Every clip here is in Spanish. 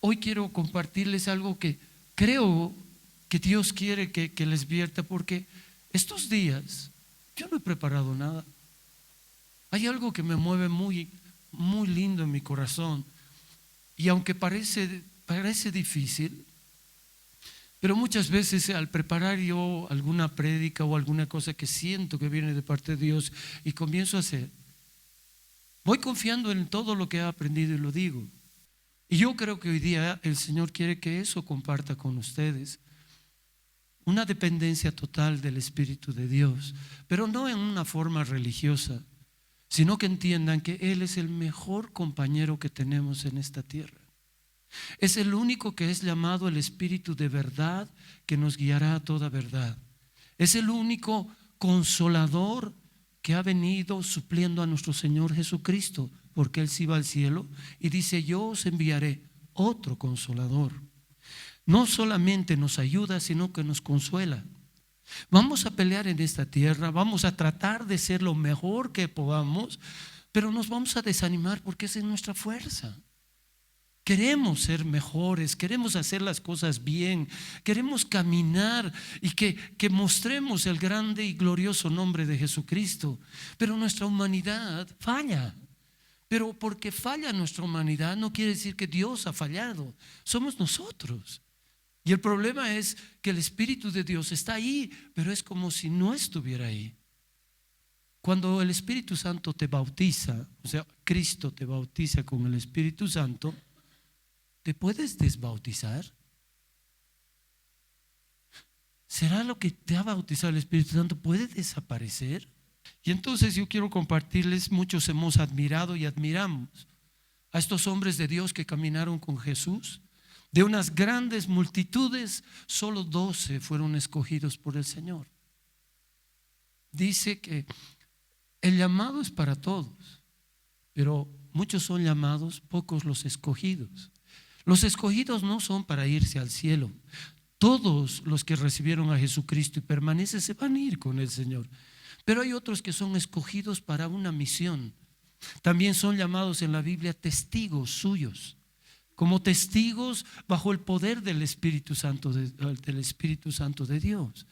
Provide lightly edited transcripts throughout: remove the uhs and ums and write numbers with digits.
hoy quiero compartirles algo que creo que Dios quiere que les vierta, porque estos días yo no he preparado nada. Hay algo que me mueve muy, muy lindo en mi corazón, y aunque parece difícil, pero muchas veces al preparar yo alguna prédica o alguna cosa que siento que viene de parte de Dios y comienzo a hacer, voy confiando en todo lo que he aprendido y lo digo. Y yo creo que hoy día el Señor quiere que eso comparta con ustedes. Una dependencia total del Espíritu de Dios, pero no en una forma religiosa, sino que entiendan que Él es el mejor compañero que tenemos en esta tierra. Es el único que es llamado el Espíritu de verdad, que nos guiará a toda verdad. Es el único consolador que ha venido supliendo a nuestro Señor Jesucristo, porque Él se iba al cielo y dice: yo os enviaré otro consolador. No solamente nos ayuda, sino que nos consuela. Vamos a pelear en esta tierra, vamos a tratar de ser lo mejor que podamos, pero nos vamos a desanimar porque esa es nuestra fuerza. Queremos ser mejores, queremos hacer las cosas bien, queremos caminar y que mostremos el grande y glorioso nombre de Jesucristo. Pero nuestra humanidad falla. Pero porque falla nuestra humanidad no quiere decir que Dios ha fallado. Somos nosotros. Y el problema es que el Espíritu de Dios está ahí, pero es como si no estuviera ahí. Cuando el Espíritu Santo te bautiza, o sea, Cristo te bautiza con el Espíritu Santo, ¿te puedes desbautizar? ¿Será lo que te ha bautizado el Espíritu Santo puede desaparecer? Y entonces yo quiero compartirles, muchos hemos admirado y admiramos a estos hombres de Dios que caminaron con Jesús. De unas grandes multitudes, solo 12 fueron escogidos por el Señor. Dice que el llamado es para todos, pero muchos son llamados, pocos los escogidos. Los escogidos no son para irse al cielo. Todos los que recibieron a Jesucristo y permanecen se van a ir con el Señor. Pero hay otros que son escogidos para una misión. También son llamados en la Biblia testigos suyos, como testigos bajo el poder del Espíritu Santo de Dios.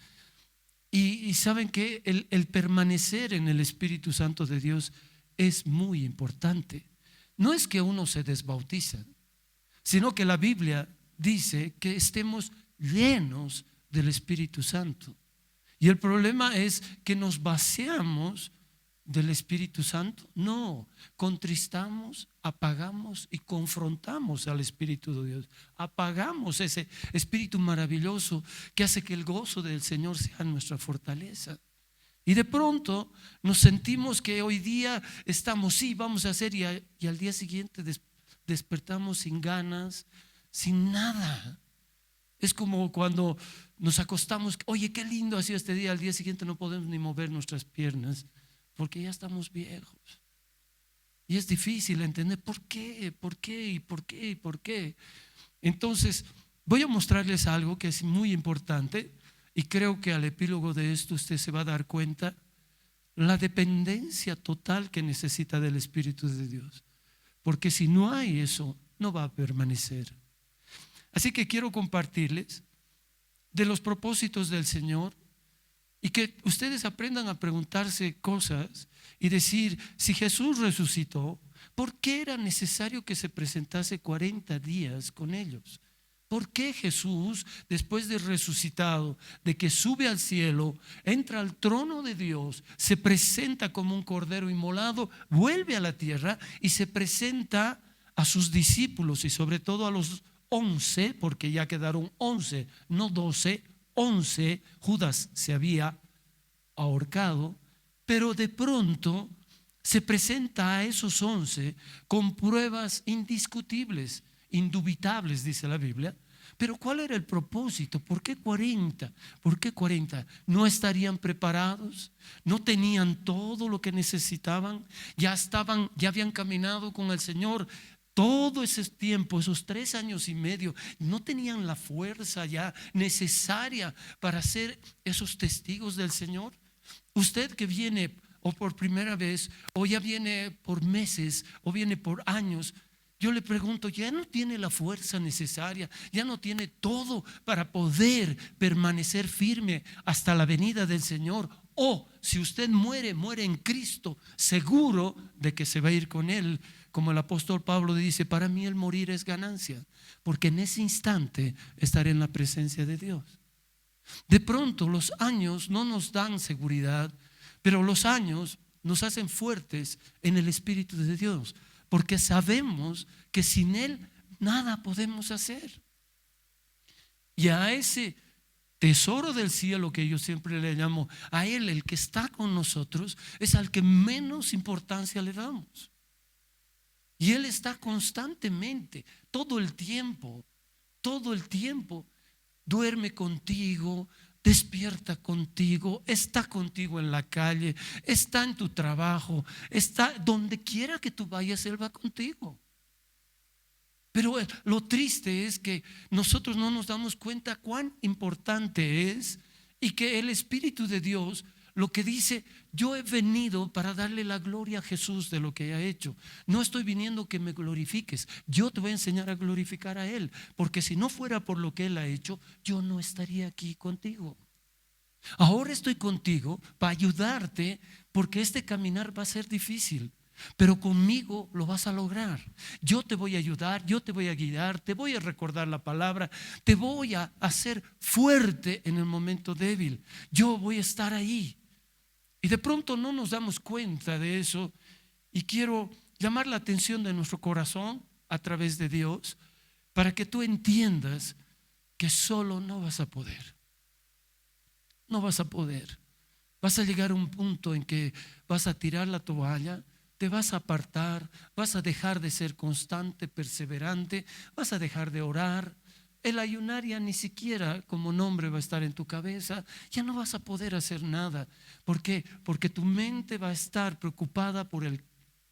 Y saben que el permanecer en el Espíritu Santo de Dios es muy importante. No es que uno se desbautiza, sino que la Biblia dice que estemos llenos del Espíritu Santo. Y el problema es que nos vaciamos del Espíritu Santo. No, contristamos, apagamos y confrontamos al Espíritu de Dios. Apagamos ese Espíritu maravilloso que hace que el gozo del Señor sea nuestra fortaleza. Y de pronto nos sentimos que hoy día estamos, sí, vamos a hacer, y al día siguiente despertamos sin ganas, sin nada. Es como cuando nos acostamos, oye, qué lindo ha sido este día, al día siguiente no podemos ni mover nuestras piernas porque ya estamos viejos. Y es difícil entender por qué. Entonces voy a mostrarles algo que es muy importante, y creo que al epílogo de esto usted se va a dar cuenta la dependencia total que necesita del Espíritu de Dios, porque si no hay eso, no va a permanecer. Así que quiero compartirles de los propósitos del Señor y que ustedes aprendan a preguntarse cosas y decir: si Jesús resucitó, ¿por qué era necesario que se presentase 40 días con ellos? ¿Por qué Jesús, después de resucitado, de que sube al cielo, entra al trono de Dios, se presenta como un cordero inmolado, vuelve a la tierra y se presenta a sus discípulos y sobre todo a los 11, porque ya quedaron 11, no 12, 11, Judas se había ahorcado, pero de pronto se presenta a esos 11 con pruebas indiscutibles, indubitables, dice la Biblia. Pero ¿cuál era el propósito? ¿Por qué 40? ¿Por qué 40? ¿No estarían preparados? ¿No tenían todo lo que necesitaban? Ya habían caminado con el Señor todo ese tiempo, esos 3 años y medio. No tenían la fuerza ya necesaria para ser esos testigos del Señor. Usted que viene o por primera vez, o ya viene por meses, o viene por años, yo le pregunto, ¿ya no tiene la fuerza necesaria? ¿Ya no tiene todo para poder permanecer firme hasta la venida del Señor? O si usted muere, muere en Cristo, seguro de que se va a ir con Él. Como el apóstol Pablo dice, para mí el morir es ganancia, porque en ese instante estaré en la presencia de Dios. De pronto los años no nos dan seguridad, pero los años nos hacen fuertes en el Espíritu de Dios, porque sabemos que sin Él nada podemos hacer. Y a ese tesoro del cielo que yo siempre le llamo, a Él, el que está con nosotros, es al que menos importancia le damos. Y Él está constantemente, todo el tiempo, duerme contigo, despierta contigo, está contigo en la calle, está en tu trabajo, está donde quiera que tú vayas, Él va contigo. Pero lo triste es que nosotros no nos damos cuenta cuán importante es, y que el Espíritu de Dios lo que dice: yo he venido para darle la gloria a Jesús de lo que ha hecho. No estoy viniendo que me glorifiques, yo te voy a enseñar a glorificar a Él, porque si no fuera por lo que Él ha hecho, yo no estaría aquí contigo. Ahora estoy contigo para ayudarte, porque este caminar va a ser difícil, pero conmigo lo vas a lograr. Yo te voy a ayudar, yo te voy a guiar, te voy a recordar la palabra, te voy a hacer fuerte en el momento débil. Yo voy a estar ahí. Y de pronto no nos damos cuenta de eso, y quiero llamar la atención de nuestro corazón a través de Dios, para que tú entiendas que solo no vas a poder. No vas a poder. Vas a llegar a un punto en que vas a tirar la toalla, te vas a apartar, vas a dejar de ser constante, perseverante, vas a dejar de orar. El ayunar ya ni siquiera como nombre va a estar en tu cabeza. Ya no vas a poder hacer nada. ¿Por qué? Porque tu mente va a estar preocupada por el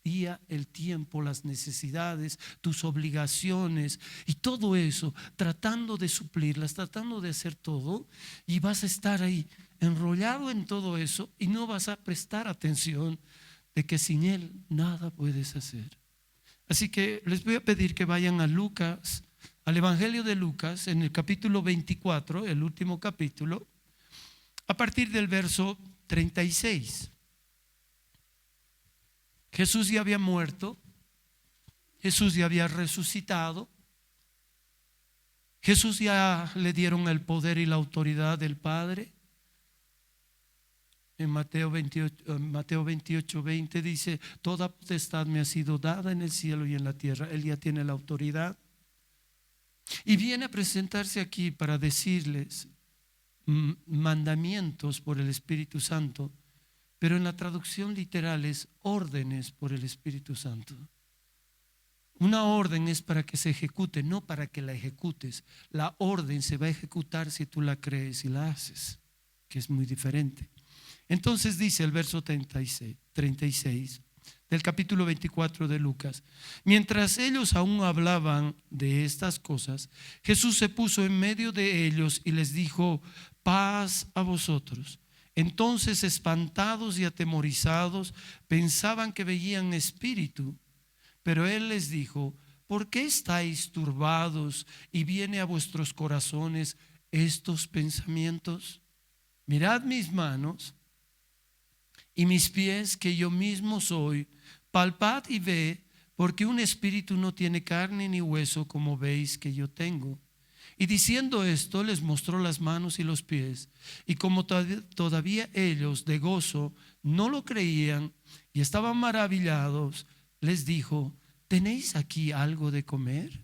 día, el tiempo, las necesidades, tus obligaciones y todo eso, tratando de suplirlas, tratando de hacer todo, y vas a estar ahí enrollado en todo eso y no vas a prestar atención de que sin Él nada puedes hacer. Así que les voy a pedir que vayan a Lucas, al Evangelio de Lucas, en el capítulo 24, el último capítulo, a partir del verso 36. Jesús ya había muerto, Jesús ya había resucitado, Jesús ya le dieron el poder y la autoridad del Padre. En Mateo 28, 20 dice: toda potestad me ha sido dada en el cielo y en la tierra. Él ya tiene la autoridad. Y viene a presentarse aquí para decirles mandamientos por el Espíritu Santo, pero en la traducción literal es órdenes por el Espíritu Santo. Una orden es para que se ejecute, no para que la ejecutes. La orden se va a ejecutar si tú la crees y la haces, que es muy diferente. Entonces dice el verso 36 del capítulo 24 de Lucas: mientras ellos aún hablaban de estas cosas, Jesús se puso en medio de ellos y les dijo: paz a vosotros. Entonces, espantados y atemorizados, pensaban que veían espíritu, pero Él les dijo: ¿por qué estáis turbados y viene a vuestros corazones estos pensamientos? Mirad mis manos y mis pies, que yo mismo soy. Palpad y ve, porque un espíritu no tiene carne ni hueso, como veis que yo tengo. Y diciendo esto, les mostró las manos y los pies. Y como todavía ellos de gozo no lo creían y estaban maravillados, les dijo: ¿tenéis aquí algo de comer?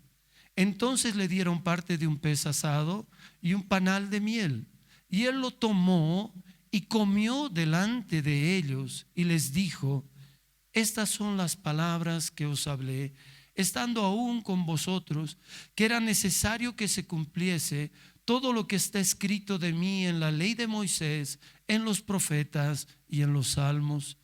Entonces le dieron parte de un pez asado y un panal de miel. Y él lo tomó y comió delante de ellos, y les dijo: estas son las palabras que os hablé, estando aún con vosotros, que era necesario que se cumpliese todo lo que está escrito de mí en la ley de Moisés, en los profetas y en los salmos.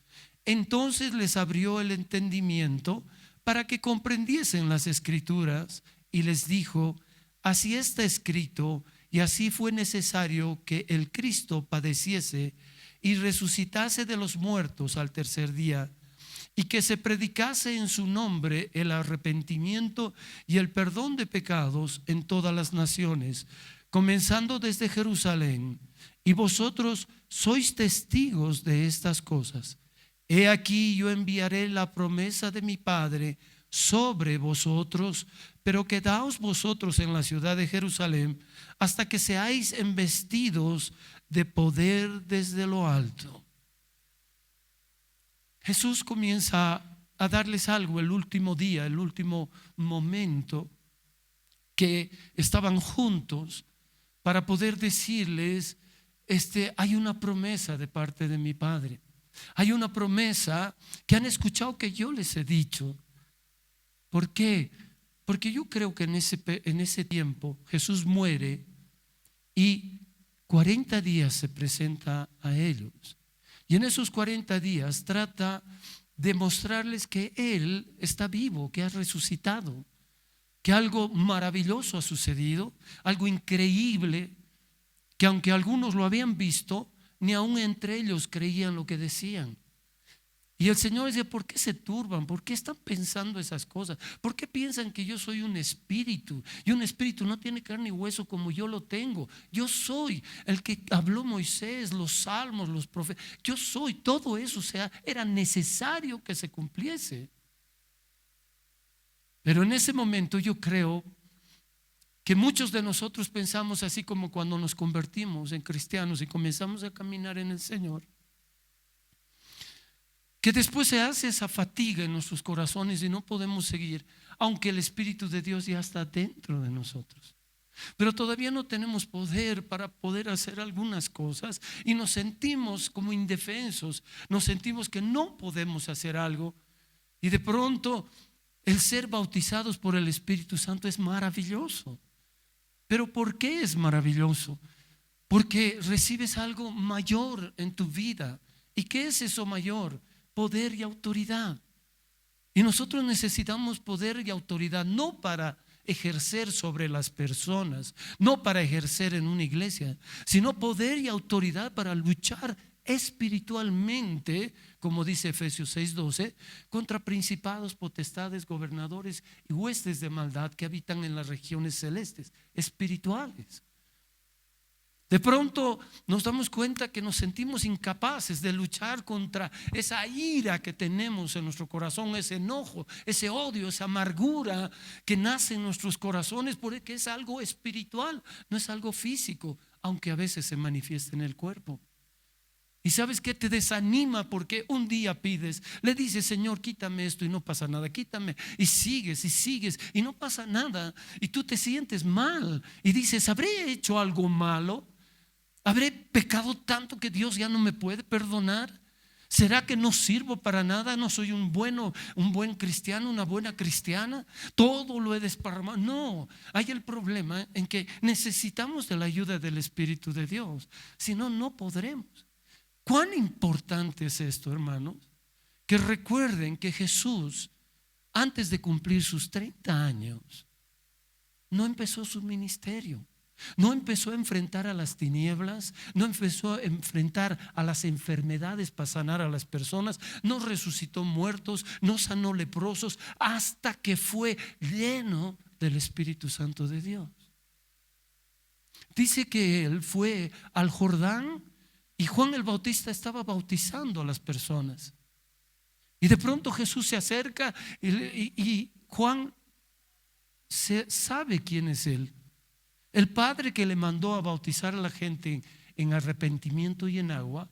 Entonces les abrió el entendimiento para que comprendiesen las escrituras, y les dijo: así está escrito, y así fue necesario que el Cristo padeciese y resucitase de los muertos al tercer día, y que se predicase en su nombre el arrepentimiento y el perdón de pecados en todas las naciones, comenzando desde Jerusalén. Y vosotros sois testigos de estas cosas. He aquí yo enviaré la promesa de mi Padre sobre vosotros, pero quedaos vosotros en la ciudad de Jerusalén hasta que seáis embestidos de poder desde lo alto. Jesús comienza a darles algo el último día, el último momento que estaban juntos, para poder decirles, hay una promesa de parte de mi Padre. Hay una promesa que han escuchado que yo les he dicho. ¿Por qué? Porque yo creo que en ese tiempo Jesús muere y 40 días se presenta a ellos. Y en esos 40 días trata de mostrarles que Él está vivo, que ha resucitado, que algo maravilloso ha sucedido, algo increíble, que aunque algunos lo habían visto, ni aún entre ellos creían lo que decían. Y el Señor dice: ¿por qué se turban? ¿Por qué están pensando esas cosas? ¿Por qué piensan que yo soy un espíritu? Y un espíritu no tiene carne y hueso como yo lo tengo. Yo soy el que habló Moisés, los salmos, los profetas. Yo soy todo eso. O sea, era necesario que se cumpliese. Pero en ese momento yo creo que muchos de nosotros pensamos así como cuando nos convertimos en cristianos y comenzamos a caminar en el Señor, que después se hace esa fatiga en nuestros corazones y no podemos seguir, aunque el Espíritu de Dios ya está dentro de nosotros. Pero todavía no tenemos poder para poder hacer algunas cosas y nos sentimos como indefensos, nos sentimos que no podemos hacer algo. Y de pronto el ser bautizados por el Espíritu Santo es maravilloso. ¿Pero por qué es maravilloso? Porque recibes algo mayor en tu vida. ¿Y qué es eso mayor? Poder y autoridad. Y nosotros necesitamos poder y autoridad no para ejercer sobre las personas, no para ejercer en una iglesia, sino poder y autoridad para luchar espiritualmente, como dice Efesios 6:12, contra principados, potestades, gobernadores y huestes de maldad que habitan en las regiones celestes, espirituales. De pronto nos damos cuenta que nos sentimos incapaces de luchar contra esa ira que tenemos en nuestro corazón, ese enojo, ese odio, esa amargura que nace en nuestros corazones, porque es algo espiritual, no es algo físico, aunque a veces se manifiesta en el cuerpo. Y sabes que te desanima porque un día pides, le dices: Señor, quítame esto, y no pasa nada, quítame, y sigues y no pasa nada, y tú te sientes mal y dices: ¿habré hecho algo malo? ¿Habré pecado tanto que Dios ya no me puede perdonar? ¿Será que no sirvo para nada? ¿No soy un buen cristiano, una buena cristiana? Todo lo he desparramado. No, hay el problema en que necesitamos de la ayuda del Espíritu de Dios, si no, no podremos. ¿Cuán importante es esto, hermanos? Que recuerden que Jesús, antes de cumplir sus 30 años, no empezó su ministerio. No empezó a enfrentar a las tinieblas, no empezó a enfrentar a las enfermedades para sanar a las personas, no resucitó muertos, no sanó leprosos, hasta que fue lleno del Espíritu Santo de Dios. Dice que él fue al Jordán y Juan el Bautista estaba bautizando a las personas. Y de pronto Jesús se acerca y Juan sabe quién es él. El Padre que le mandó a bautizar a la gente en arrepentimiento y en agua,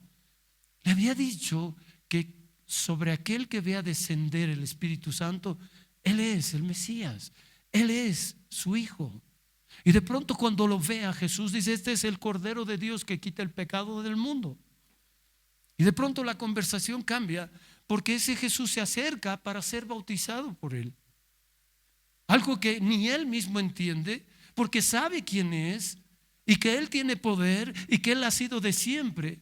le había dicho que sobre aquel que vea descender el Espíritu Santo, Él es el Mesías, Él es su Hijo. Y de pronto cuando lo ve a Jesús, dice: este es el Cordero de Dios que quita el pecado del mundo. Y de pronto la conversación cambia, porque ese Jesús se acerca para ser bautizado por Él. Algo que ni Él mismo entiende, porque sabe quién es y que Él tiene poder y que Él ha sido de siempre.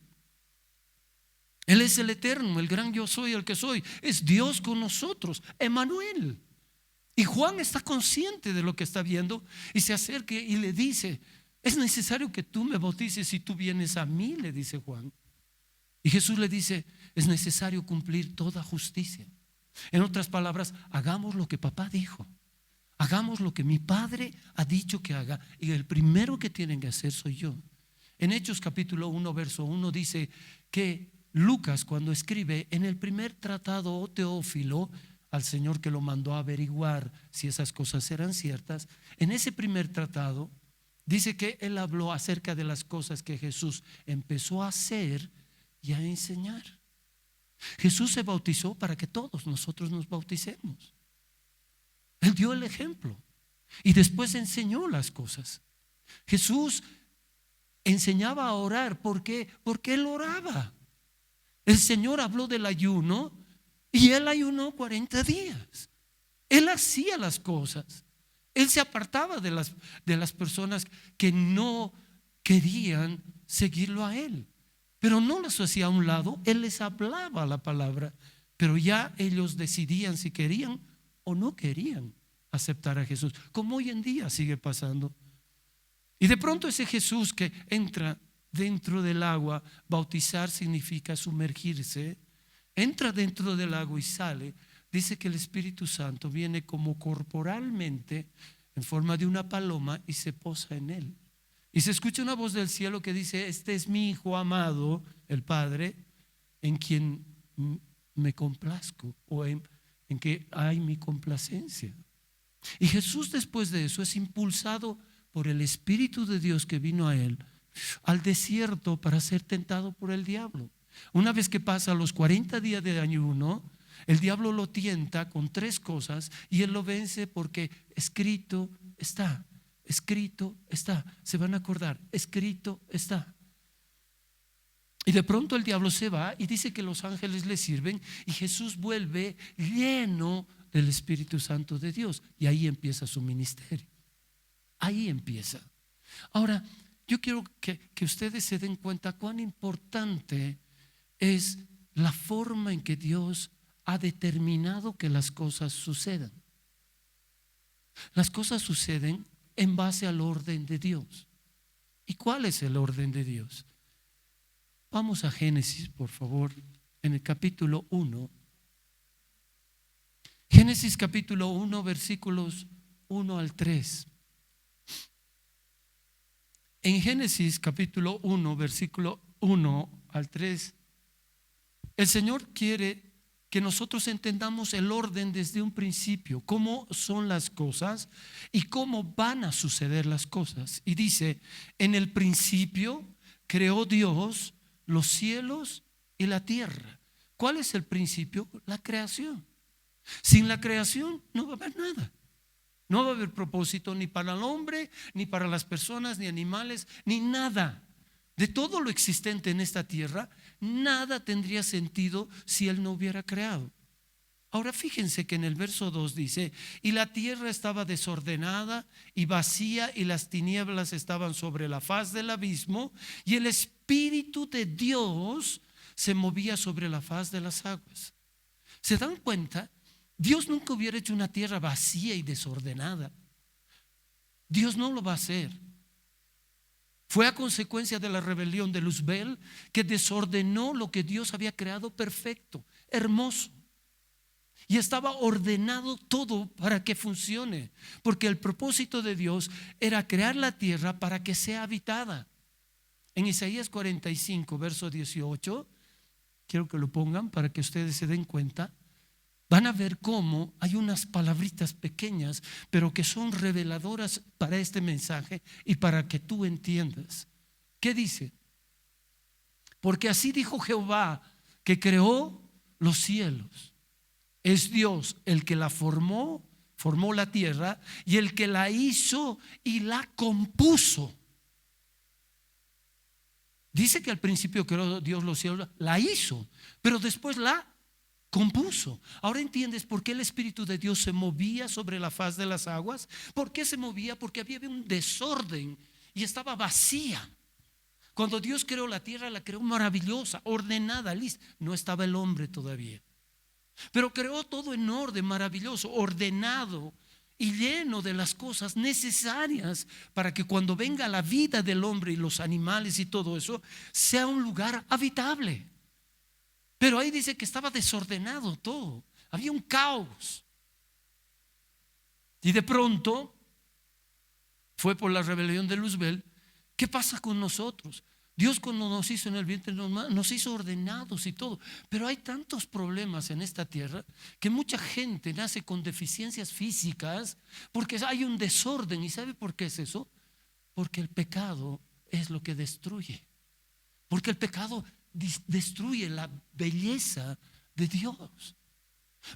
Él es el eterno, el gran yo soy, el que soy. Es Dios con nosotros, Emmanuel. Y Juan está consciente de lo que está viendo y se acerca y le dice: es necesario que tú me bautices y tú vienes a mí, le dice Juan. Y Jesús le dice: es necesario cumplir toda justicia. En otras palabras, hagamos lo que papá dijo. Hagamos lo que mi padre ha dicho que haga, y el primero que tienen que hacer soy yo. En Hechos capítulo 1 verso 1 dice que Lucas, cuando escribe en el primer tratado, oh Teófilo, al Señor que lo mandó a averiguar si esas cosas eran ciertas, en ese primer tratado dice que él habló acerca de las cosas que Jesús empezó a hacer y a enseñar. Jesús se bautizó para que todos nosotros nos bauticemos. Él dio el ejemplo y después enseñó las cosas. Jesús enseñaba a orar. ¿Por qué? Porque él oraba. El Señor habló del ayuno y él ayunó 40 días. Él hacía las cosas. Él se apartaba de las personas que no querían seguirlo a él, pero no las hacía a un lado. Él les hablaba la palabra, pero ya ellos decidían si querían o no querían aceptar a Jesús, como hoy en día sigue pasando. Y de pronto ese Jesús que entra dentro del agua, bautizar significa sumergirse, entra dentro del agua y sale. Dice que el Espíritu Santo viene como corporalmente en forma de una paloma y se posa en él. Y se escucha una voz del cielo que dice: este es mi Hijo amado, el Padre, en quien me complazco, o en que hay mi complacencia. Y Jesús, después de eso, es impulsado por el Espíritu de Dios que vino a él al desierto para ser tentado por el diablo. Una vez que pasa los 40 días de ayuno, el diablo lo tienta con 3 cosas y él lo vence porque escrito está. Escrito está. Se van a acordar, escrito está. Y de pronto el diablo se va y dice que los ángeles le sirven y Jesús vuelve lleno del Espíritu Santo de Dios, y ahí empieza su ministerio. Ahí empieza. Ahora, yo quiero que ustedes se den cuenta cuán importante es la forma en que Dios ha determinado que las cosas sucedan. Las cosas suceden en base al orden de Dios. ¿Y cuál es el orden de Dios? Vamos a Génesis, por favor, en el capítulo 1. Génesis capítulo 1, versículos 1 al 3. En Génesis capítulo 1, versículo 1 al 3, el Señor quiere que nosotros entendamos el orden desde un principio, cómo son las cosas y cómo van a suceder las cosas. Y dice: en el principio creó Dios los cielos y la tierra. ¿Cuál es el principio? La creación. Sin la creación no va a haber nada. No va a haber propósito ni para el hombre, ni para las personas, ni animales, ni nada. De todo lo existente en esta tierra, nada tendría sentido si Él no hubiera creado. Ahora fíjense que en el verso 2 dice: y la tierra estaba desordenada y vacía, y las tinieblas estaban sobre la faz del abismo, y el Espíritu de Dios se movía sobre la faz de las aguas. ¿Se dan cuenta? Dios nunca hubiera hecho una tierra vacía y desordenada. Dios no lo va a hacer. Fue a consecuencia de la rebelión de Luzbel que desordenó lo que Dios había creado perfecto, hermoso. Y estaba ordenado todo para que funcione, porque el propósito de Dios era crear la tierra para que sea habitada. En Isaías 45, verso 18, quiero que lo pongan para que ustedes se den cuenta. Van a ver cómo hay unas palabritas pequeñas, pero que son reveladoras para este mensaje y para que tú entiendas. ¿Qué dice? Porque así dijo Jehová, que creó los cielos. Es Dios el que la formó la tierra, y el que la hizo y la compuso. Dice que al principio creó Dios los cielos, la hizo, pero después la compuso. Ahora entiendes por qué el Espíritu de Dios se movía sobre la faz de las aguas. ¿Por qué se movía? Porque había un desorden y estaba vacía. Cuando Dios creó la tierra, la creó maravillosa, ordenada, lista. No estaba el hombre todavía, pero creó todo en orden, maravilloso, ordenado y lleno de las cosas necesarias para que cuando venga la vida del hombre y los animales y todo eso, sea un lugar habitable. Pero ahí dice que estaba desordenado todo, había un caos. Y de pronto fue por la rebelión de Luzbel. ¿Qué pasa con nosotros? Dios, cuando nos hizo en el vientre nos hizo ordenados y todo, pero hay tantos problemas en esta tierra que mucha gente nace con deficiencias físicas porque hay un desorden. ¿Y sabe por qué es eso? Porque el pecado es lo que destruye, porque el pecado destruye la belleza de Dios.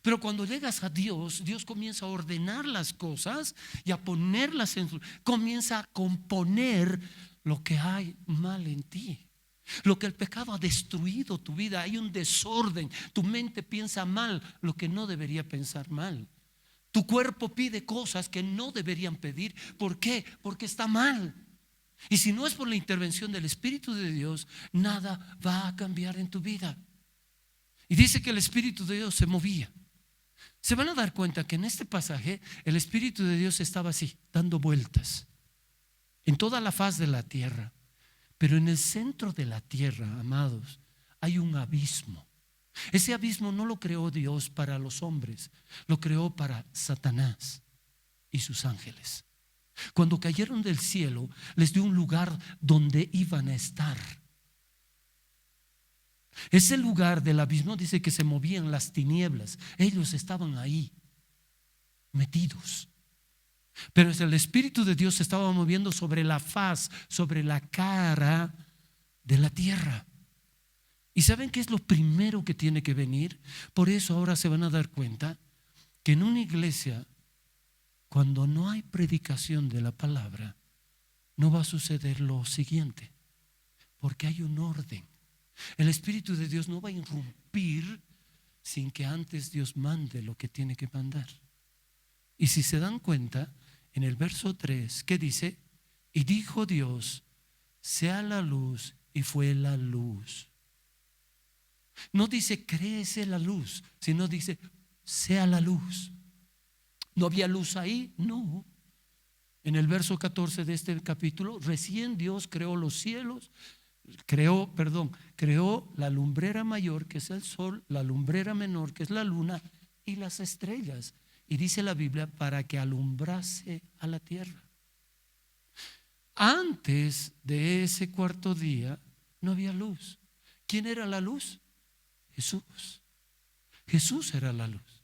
Pero cuando llegas a Dios, Dios comienza a ordenar las cosas y a ponerlas comienza a componer lo que hay mal en ti, lo que el pecado ha destruido tu vida. Hay un desorden, tu mente piensa mal lo que no debería pensar mal, tu cuerpo pide cosas que no deberían pedir. ¿Por qué? Porque está mal. Y si no es por la intervención del Espíritu de Dios, nada va a cambiar en tu vida. Y dice que el Espíritu de Dios se movía. Se van a dar cuenta que en este pasaje el Espíritu de Dios estaba así, dando vueltas en toda la faz de la tierra. Pero en el centro de la tierra, amados, hay un abismo. Ese abismo no lo creó Dios para los hombres, lo creó para Satanás y sus ángeles. Cuando cayeron del cielo, les dio un lugar donde iban a estar. Ese lugar del abismo dice que se movían las tinieblas. Ellos estaban ahí metidos, pero el Espíritu de Dios se estaba moviendo sobre la faz, sobre la cara de la tierra. ¿Y saben qué es lo primero que tiene que venir? Por eso ahora se van a dar cuenta que en una iglesia, cuando no hay predicación de la palabra, no va a suceder lo siguiente, porque hay un orden. El Espíritu de Dios no va a irrumpir sin que antes Dios mande lo que tiene que mandar. Y si se dan cuenta, en el verso 3, ¿qué dice? Y dijo Dios, sea la luz, y fue la luz. No dice créese la luz, sino dice sea la luz. ¿No había luz ahí? No. En el verso 14 de este capítulo, recién Dios creó los cielos. Creó la lumbrera mayor, que es el sol, la lumbrera menor, que es la luna, y las estrellas. Y dice la Biblia, para que alumbrase a la tierra. Antes de ese cuarto día no había luz. ¿Quién era la luz? Jesús. Jesús era la luz.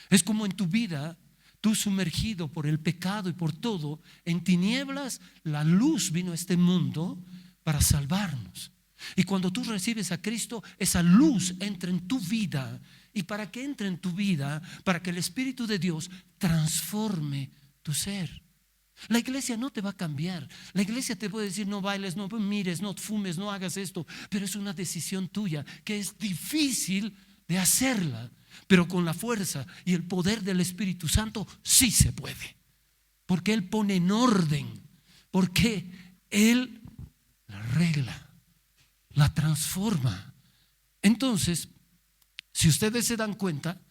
Es como en tu vida, tú sumergido por el pecado y por todo, en tinieblas, la luz vino a este mundo para salvarnos. Y cuando tú recibes a Cristo, esa luz entra en tu vida. Y para que entre en tu vida, para que el Espíritu de Dios transforme tu ser. La iglesia no te va a cambiar. La iglesia te puede decir no bailes, no mires, no fumes, no hagas esto, pero es una decisión tuya que es difícil de hacerla, pero con la fuerza y el poder del Espíritu Santo sí se puede, porque Él pone en orden, porque Él la regla, la transforma. Entonces, si ustedes se dan cuenta,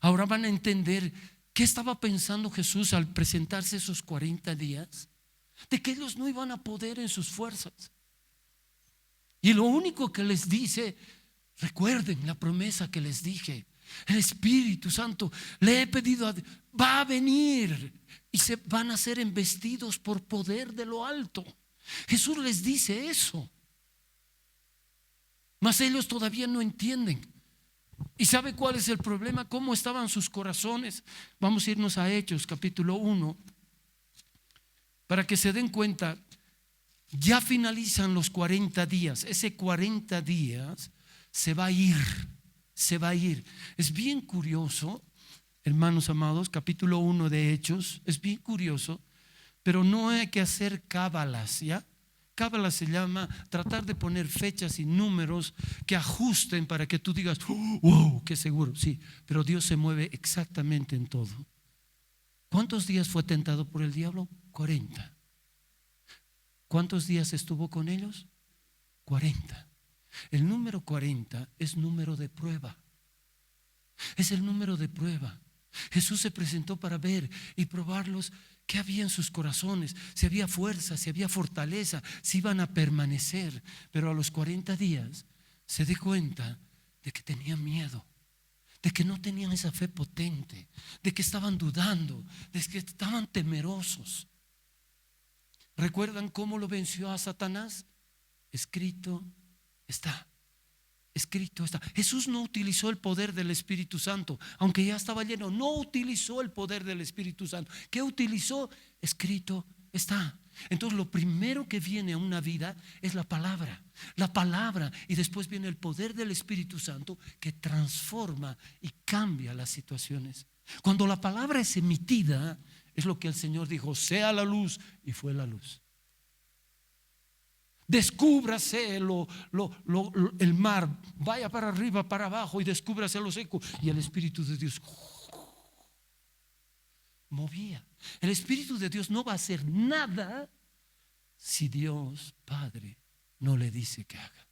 ahora van a entender qué estaba pensando Jesús al presentarse esos 40 días, de que ellos no iban a poder en sus fuerzas. Y lo único que les dice, recuerden la promesa que les dije, el Espíritu Santo, le he pedido, va a venir y se van a ser embestidos por poder de lo alto. Jesús les dice eso, mas ellos todavía no entienden. ¿Y sabe cuál es el problema? ¿Cómo estaban sus corazones? Vamos a irnos a Hechos capítulo 1 para que se den cuenta. Ya finalizan los 40 días. Ese 40 días se va a ir. Se va a ir. Es bien curioso, hermanos amados, capítulo 1 de Hechos. Es bien curioso, pero no hay que hacer cábalas, ¿ya? Cábala se llama tratar de poner fechas y números que ajusten para que tú digas, wow, qué seguro. Sí, pero Dios se mueve exactamente en todo. ¿Cuántos días fue tentado por el diablo? 40. ¿Cuántos días estuvo con ellos? 40. El número 40 es número de prueba. Es el número de prueba. Jesús se presentó para ver y probarlos qué había en sus corazones, si había fuerza, si había fortaleza, si iban a permanecer. Pero a los 40 días se dio cuenta de que tenían miedo, de que no tenían esa fe potente, de que estaban dudando, de que estaban temerosos. ¿Recuerdan cómo lo venció a Satanás? Escrito está. Escrito está. Jesús no utilizó el poder del Espíritu Santo, aunque ya estaba lleno. No utilizó el poder del Espíritu Santo. ¿Qué utilizó? Escrito está. Entonces lo primero que viene a una vida es la palabra. La palabra, y después viene el poder del Espíritu Santo que transforma y cambia las situaciones. Cuando la palabra es emitida, es lo que el Señor dijo: sea la luz, y fue la luz. Descúbrase el mar, vaya para arriba, para abajo, y descúbrase lo seco. Y el Espíritu de Dios movía. El Espíritu de Dios no va a hacer nada si Dios Padre no le dice que haga.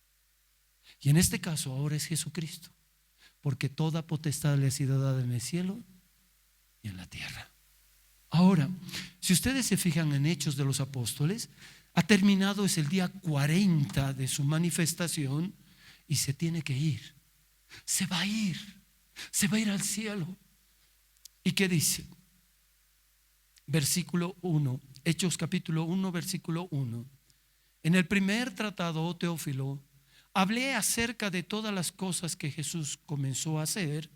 Y en este caso ahora es Jesucristo, porque toda potestad le ha sido dada en el cielo y en la tierra. Ahora, si ustedes se fijan en Hechos de los Apóstoles, ha terminado, es el día 40 de su manifestación, y se tiene que ir. Se va a ir al cielo. ¿Y qué dice? Versículo 1, Hechos capítulo 1, versículo 1. En el primer tratado, oh Teófilo, hablé acerca de todas las cosas que Jesús comenzó a hacer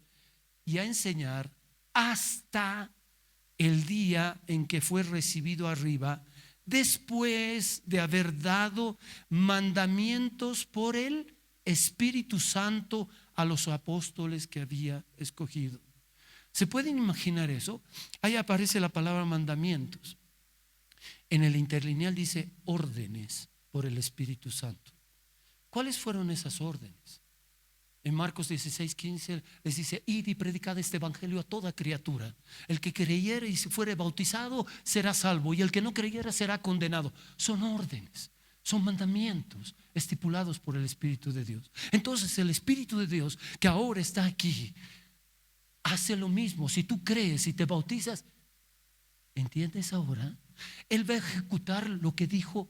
y a enseñar hasta el día en que fue recibido arriba, después de haber dado mandamientos por el Espíritu Santo a los apóstoles que había escogido. ¿Se pueden imaginar eso? Ahí aparece la palabra mandamientos. En el interlineal dice órdenes por el Espíritu Santo. ¿Cuáles fueron esas órdenes? En Marcos 16:15 les dice: id y predicad este evangelio a toda criatura. El que creyere y fuere bautizado será salvo, y el que no creyera será condenado. Son órdenes, son mandamientos estipulados por el Espíritu de Dios. Entonces el Espíritu de Dios que ahora está aquí hace lo mismo. Si tú crees y te bautizas, ¿entiendes ahora? Él va a ejecutar lo que dijo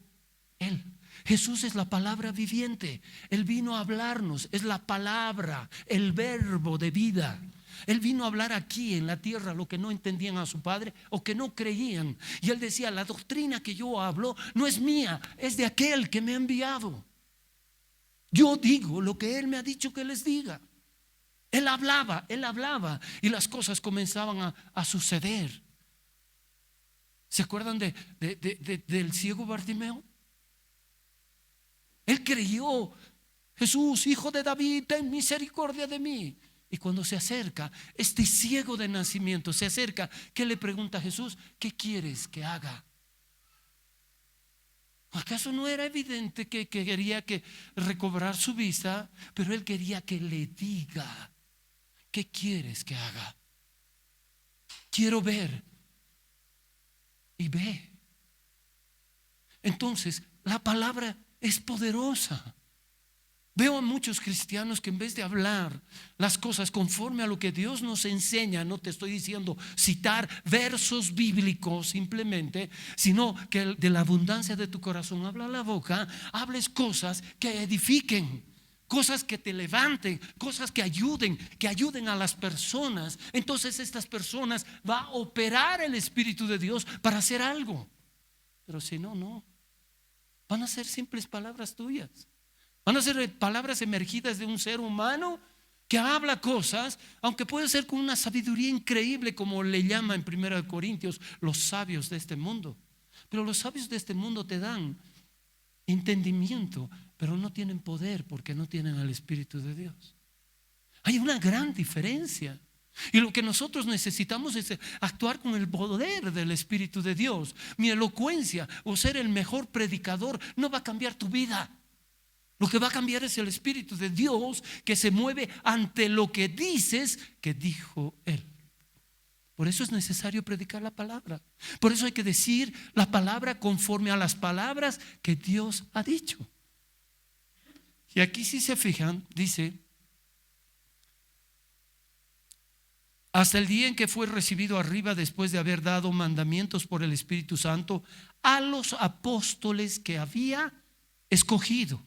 Él. Jesús es la palabra viviente. Él vino a hablarnos, es la palabra, el verbo de vida. Él vino a hablar aquí en la tierra lo que no entendían a su Padre o que no creían. Y Él decía: la doctrina que yo hablo no es mía, es de aquel que me ha enviado. Yo digo lo que Él me ha dicho que les diga. Él hablaba y las cosas comenzaban a suceder. ¿Se acuerdan del ciego Bartimeo? Él creyó: Jesús, hijo de David, ten misericordia de mí. Y cuando se acerca, este ciego de nacimiento se acerca, ¿qué le pregunta a Jesús? ¿Qué quieres que haga? ¿Acaso no era evidente que quería recobrar su vista? Pero él quería que le diga: ¿qué quieres que haga? Quiero ver. Y ve. Entonces la palabra es poderosa. Veo a muchos cristianos que en vez de hablar las cosas conforme a lo que Dios nos enseña, no te estoy diciendo citar versos bíblicos simplemente, sino que de la abundancia de tu corazón habla la boca, hables cosas que edifiquen, cosas que te levanten, cosas que ayuden a las personas. Entonces estas personas va a operar el Espíritu de Dios para hacer algo. Pero si no, no. Van a ser simples palabras tuyas. Van a ser palabras emergidas de un ser humano que habla cosas, aunque puede ser con una sabiduría increíble, como le llama en 1 Corintios los sabios de este mundo. Pero los sabios de este mundo te dan entendimiento, pero no tienen poder porque no tienen al Espíritu de Dios. Hay una gran diferencia. Y lo que nosotros necesitamos es actuar con el poder del Espíritu de Dios. Mi elocuencia o ser el mejor predicador no va a cambiar tu vida. Lo que va a cambiar es el Espíritu de Dios que se mueve ante lo que dices que dijo Él. Por eso es necesario predicar la palabra. Por eso hay que decir la palabra conforme a las palabras que Dios ha dicho. Y aquí, si se fijan, dice: hasta el día en que fue recibido arriba, después de haber dado mandamientos por el Espíritu Santo a los apóstoles que había escogido.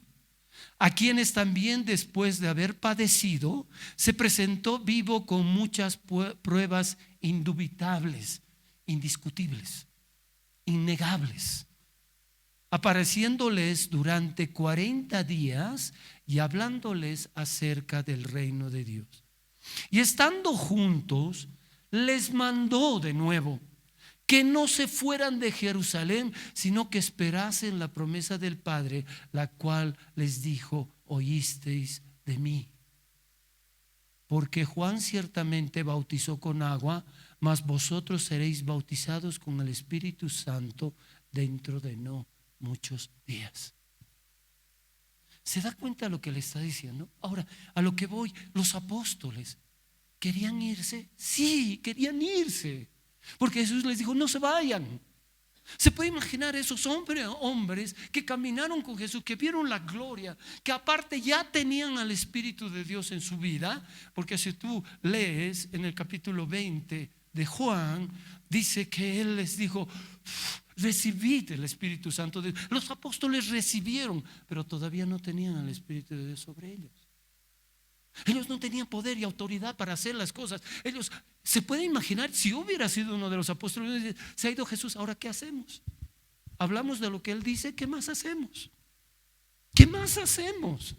a quienes también después de haber padecido, se presentó vivo con muchas pruebas indubitables, indiscutibles, innegables, apareciéndoles durante 40 días y hablándoles acerca del reino de Dios. Y estando juntos, les mandó de nuevo que no se fueran de Jerusalén, sino que esperasen la promesa del Padre, la cual les dijo: oísteis de mí. Porque Juan ciertamente bautizó con agua, mas vosotros seréis bautizados con el Espíritu Santo dentro de no muchos días. ¿Se da cuenta de lo que le está diciendo? Ahora, a lo que voy, los apóstoles ¿querían irse? Sí, querían irse, porque Jesús les dijo: no se vayan. Se puede imaginar esos hombres que caminaron con Jesús, que vieron la gloria, que aparte ya tenían al Espíritu de Dios en su vida, porque si tú lees en el capítulo 20 de Juan, dice que Él les dijo: recibid el Espíritu Santo de Dios. Los apóstoles recibieron, pero todavía no tenían al Espíritu de Dios sobre ellos. Ellos no tenían poder y autoridad para hacer las cosas. Ellos, se puede imaginar, si hubiera sido uno de los apóstoles, se ha ido Jesús, ¿ahora qué hacemos? Hablamos de lo que Él dice, ¿qué más hacemos? ¿Qué más hacemos?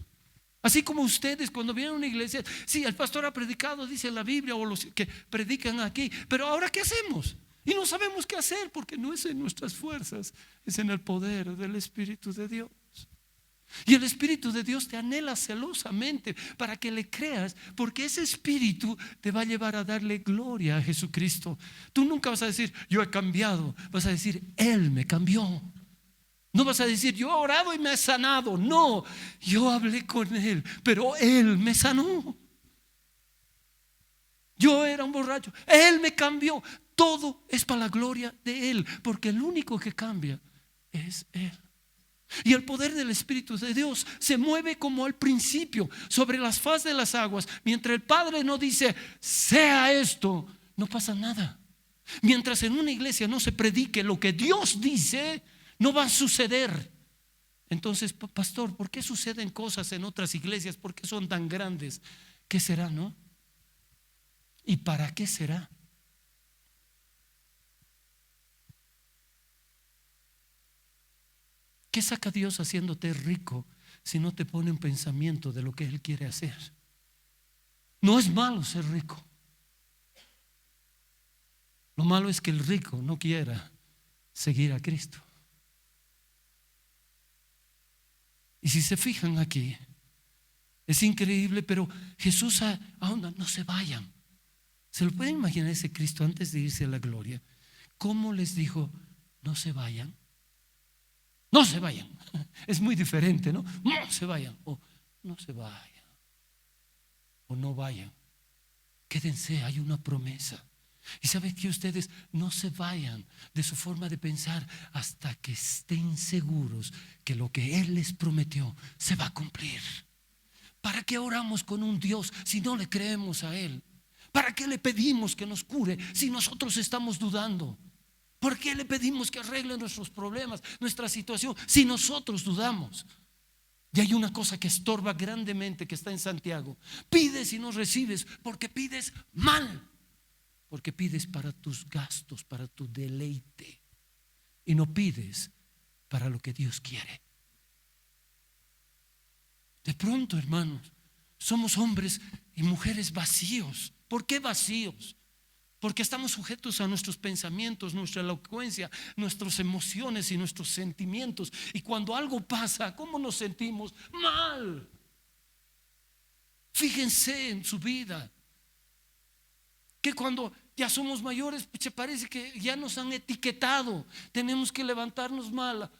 Así como ustedes cuando vienen a una iglesia, sí, el pastor ha predicado, dice la Biblia, o los que predican aquí, pero ¿ahora qué hacemos? Y no sabemos qué hacer, porque no es en nuestras fuerzas, es en el poder del Espíritu de Dios. Y el Espíritu de Dios te anhela celosamente para que le creas, porque ese Espíritu te va a llevar a darle gloria a Jesucristo. Tú nunca vas a decir: yo he cambiado. Vas a decir: Él me cambió. No vas a decir: yo he orado y me he sanado. No, yo hablé con Él, pero Él me sanó. Yo era un borracho, Él me cambió. Todo es para la gloria de Él, porque el único que cambia es Él. Y el poder del Espíritu de Dios se mueve como al principio sobre las faz de las aguas. Mientras el Padre no dice: sea esto, no pasa nada. Mientras en una iglesia no se predique lo que Dios dice, no va a suceder. Entonces, pastor, ¿por qué suceden cosas en otras iglesias? ¿Por qué son tan grandes? ¿Qué será, no? ¿Y para qué será? ¿Qué saca Dios haciéndote rico si no te pone un pensamiento de lo que Él quiere hacer? No es malo ser rico. Lo malo es que el rico no quiera seguir a Cristo. Y si se fijan aquí, es increíble, pero Jesús ahonda: no se vayan. ¿Se lo pueden imaginar ese Cristo antes de irse a la gloria? ¿Cómo les dijo: no se vayan? No se vayan. Es muy diferente, ¿no? No se vayan. O no se vayan. O no vayan. Quédense, hay una promesa. Y saben que ustedes no se vayan de su forma de pensar hasta que estén seguros que lo que Él les prometió se va a cumplir. ¿Para qué oramos con un Dios si no le creemos a Él? ¿Para qué le pedimos que nos cure si nosotros estamos dudando? ¿Por qué le pedimos que arregle nuestros problemas, nuestra situación, si nosotros dudamos? Y hay una cosa que estorba grandemente, que está en Santiago: pides y no recibes porque pides mal, porque pides para tus gastos, para tu deleite, y no pides para lo que Dios quiere. De pronto, hermanos, somos hombres y mujeres vacíos. ¿Por qué vacíos? Porque estamos sujetos a nuestros pensamientos, nuestra elocuencia, nuestras emociones y nuestros sentimientos. Y cuando algo pasa, ¿cómo nos sentimos? Mal. Fíjense en su vida, que cuando ya somos mayores, pues parece que ya nos han etiquetado. Tenemos que levantarnos mal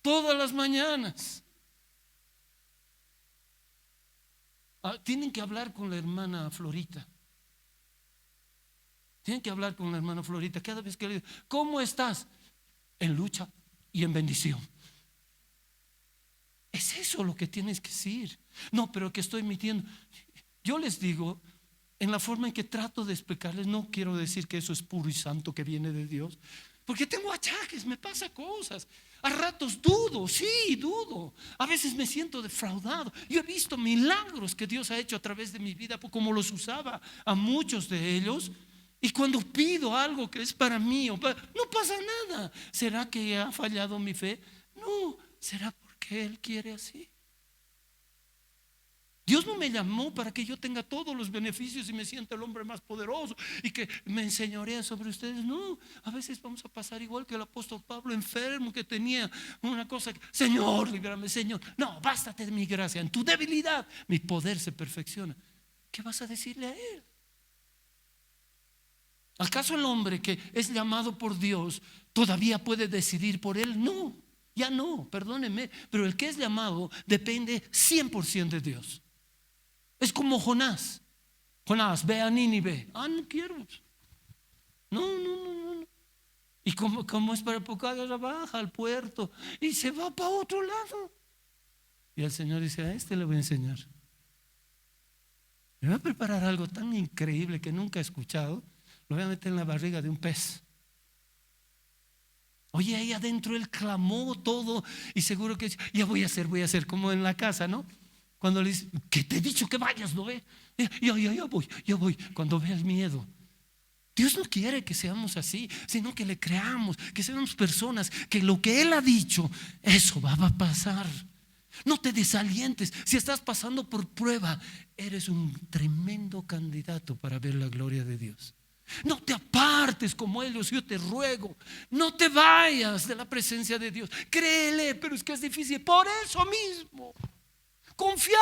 todas las mañanas. Tienen que hablar con la hermana Florita. Tienen que hablar con la hermana Florita. Cada vez que le digo: ¿cómo estás? En lucha y en bendición. Es eso lo que tienes que decir. No, pero que estoy mintiendo. Yo les digo, en la forma en que trato de explicarles, no quiero decir que eso es puro y santo, que viene de Dios, Porque tengo achaques, me pasa cosas. A ratos dudo, sí, dudo. A veces me siento defraudado. Yo he visto milagros que Dios ha hecho a través de mi vida, como los usaba a muchos de ellos. Y cuando pido algo que es para mí, no pasa nada. ¿Será que ha fallado mi fe? No, será porque Él quiere así. Dios no me llamó para que yo tenga todos los beneficios y me sienta el hombre más poderoso y que me enseñorea sobre ustedes. No, a veces vamos a pasar igual que el apóstol Pablo, enfermo, que tenía una cosa, Señor, líbrame, Señor. No, bástate de mi gracia, en tu debilidad mi poder se perfecciona. ¿Qué vas a decirle a Él? ¿Acaso el hombre que es llamado por Dios todavía puede decidir por él? No, ya no, perdónenme, pero el que es llamado depende 100% de Dios. Es como Jonás. Jonás, ve a Nínive. No quiero. No. Y como es para época, baja al puerto y se va para otro lado. Y el Señor dice: a este le voy a enseñar. Me voy a preparar algo tan increíble que nunca he escuchado. Lo voy a meter en la barriga de un pez. Oye, ahí adentro él clamó todo y seguro que ya voy a hacer como en la casa, ¿no? Cuando le dice: ¿qué te he dicho que vayas, no ve? Ya voy. Cuando ve el miedo. Dios no quiere que seamos así, sino que le creamos, que seamos personas que lo que Él ha dicho, eso va a pasar. No te desalientes. Si estás pasando por prueba, eres un tremendo candidato para ver la gloria de Dios. No te apartes como ellos, yo te ruego. No te vayas de la presencia de Dios. Créele, pero es que es difícil. Por eso mismo, confía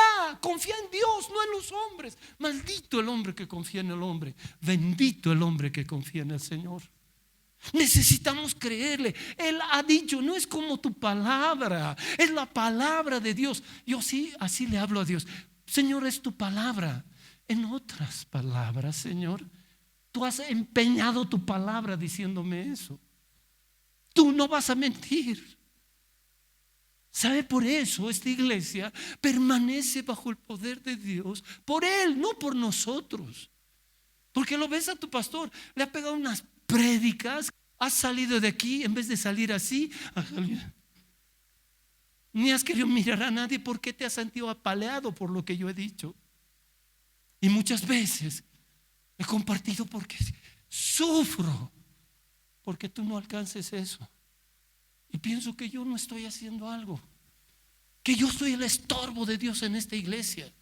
en Dios, no en los hombres. Maldito el hombre que confía en el hombre. Bendito el hombre que confía en el Señor. Necesitamos creerle. Él ha dicho, no es como tu palabra, es la palabra de Dios. Yo sí, así le hablo a Dios: Señor, es tu palabra. En otras palabras, Señor, tú has empeñado tu palabra diciéndome eso. Tú no vas a mentir. ¿Sabe? Por eso esta iglesia permanece bajo el poder de Dios, por Él, no por nosotros. Porque lo ves a tu pastor, le ha pegado unas prédicas, has salido de aquí, en vez de salir así, ni has querido mirar a nadie porque te has sentido apaleado por lo que yo he dicho. Y muchas veces he compartido porque sufro porque tú no alcances eso. Y pienso que yo no estoy haciendo algo, que yo soy el estorbo de Dios en esta iglesia.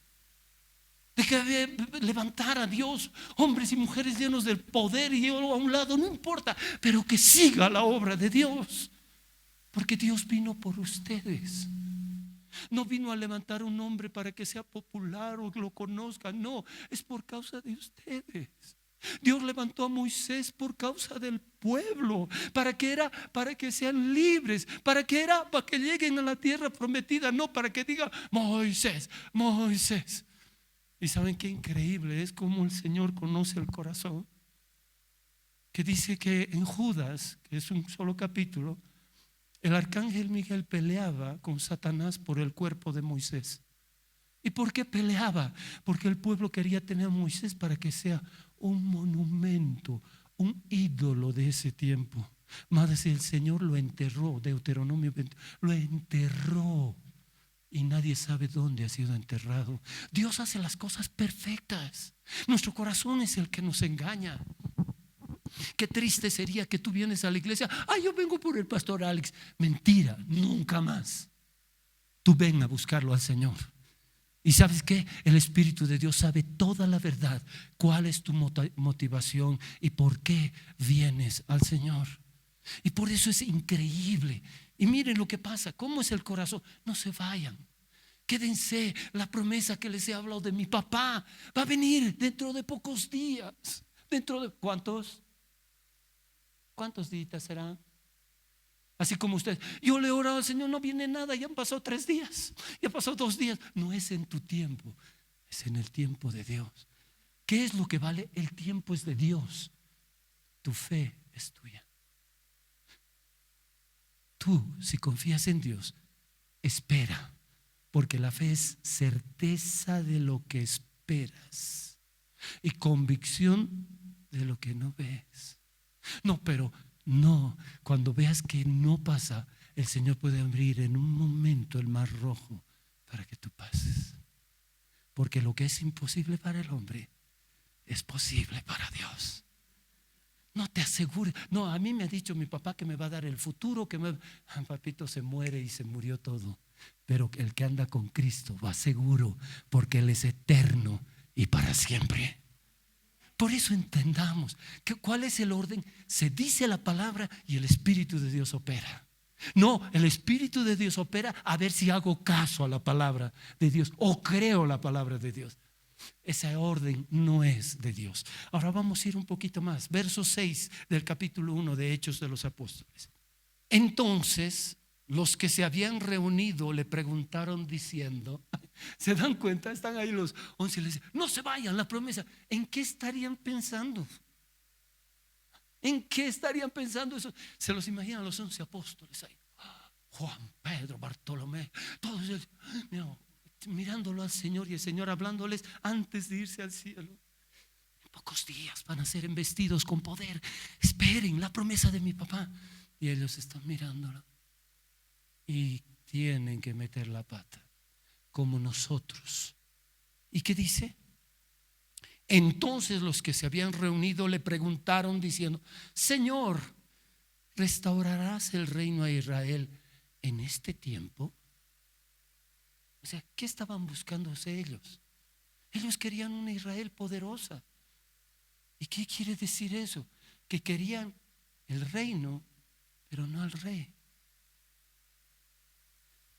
De que levantar a Dios, hombres y mujeres llenos del poder, y yo a un lado, no importa, pero que siga la obra de Dios. Porque Dios vino por ustedes. No vino a levantar un hombre para que sea popular o que lo conozcan. No, es por causa de ustedes. Dios levantó a Moisés por causa del pueblo, para que sean libres, para que lleguen a la tierra prometida, no para que digan: Moisés. Y saben qué increíble es cómo el Señor conoce el corazón, que dice que en Judas, que es un solo capítulo, el arcángel Miguel peleaba con Satanás por el cuerpo de Moisés. ¿Y por qué peleaba? Porque el pueblo quería tener a Moisés para que sea un monumento, un ídolo de ese tiempo. Más el Señor lo enterró, Deuteronomio 20, lo enterró y nadie sabe dónde ha sido enterrado. Dios hace las cosas perfectas. Nuestro corazón es el que nos engaña. Qué triste sería que tú vienes a la iglesia: yo vengo por el pastor Alex. Mentira, nunca más. Tú ven a buscarlo al Señor. Y ¿sabes qué? El Espíritu de Dios sabe toda la verdad. ¿Cuál es tu motivación y por qué vienes al Señor? Y por eso es increíble. Y miren lo que pasa, cómo es el corazón. No se vayan, quédense. La promesa que les he hablado de mi papá va a venir dentro de pocos días. ¿Dentro de cuántos? ¿Cuántos días serán? Así como usted: yo le he orado al Señor, no viene nada, ya han pasado 3 días, ya han pasado 2 días. No es en tu tiempo, es en el tiempo de Dios. ¿Qué es lo que vale? El tiempo es de Dios. Tu fe es tuya. Tú, si confías en Dios, espera, porque la fe es certeza de lo que esperas y convicción de lo que no ves. No, pero No, cuando veas que no pasa, el Señor puede abrir en un momento el mar rojo para que tú pases. Porque lo que es imposible para el hombre es posible para Dios. No te asegures. No, a mí me ha dicho mi papá que me va a dar el futuro, papito se muere y se murió todo. Pero el que anda con Cristo va seguro, porque Él es eterno y para siempre. Por eso entendamos cuál es el orden. Se dice la palabra y el Espíritu de Dios opera. No, el Espíritu de Dios opera a ver si hago caso a la palabra de Dios o creo la palabra de Dios. Esa orden no es de Dios. Ahora vamos a ir un poquito más. Verso 6 del capítulo 1 de Hechos de los Apóstoles. Entonces los que se habían reunido le preguntaron diciendo, ¿se dan cuenta? Están ahí los 11 y les dicen, no se vayan, la promesa. ¿En qué estarían pensando? ¿En qué estarían pensando eso? Se los imaginan los 11 apóstoles ahí. Juan, Pedro, Bartolomé, todos ellos, mirándolo al Señor y el Señor hablándoles antes de irse al cielo. En pocos días van a ser embestidos con poder. Esperen la promesa de mi papá. Y ellos están mirándolo y tienen que meter la pata como nosotros. ¿Y qué dice? Entonces los que se habían reunido le preguntaron diciendo, Señor, ¿restaurarás el reino a Israel en este tiempo? O sea, ¿qué estaban buscando ellos? Ellos querían una Israel poderosa. ¿Y qué quiere decir eso? Que querían el reino, pero no al rey.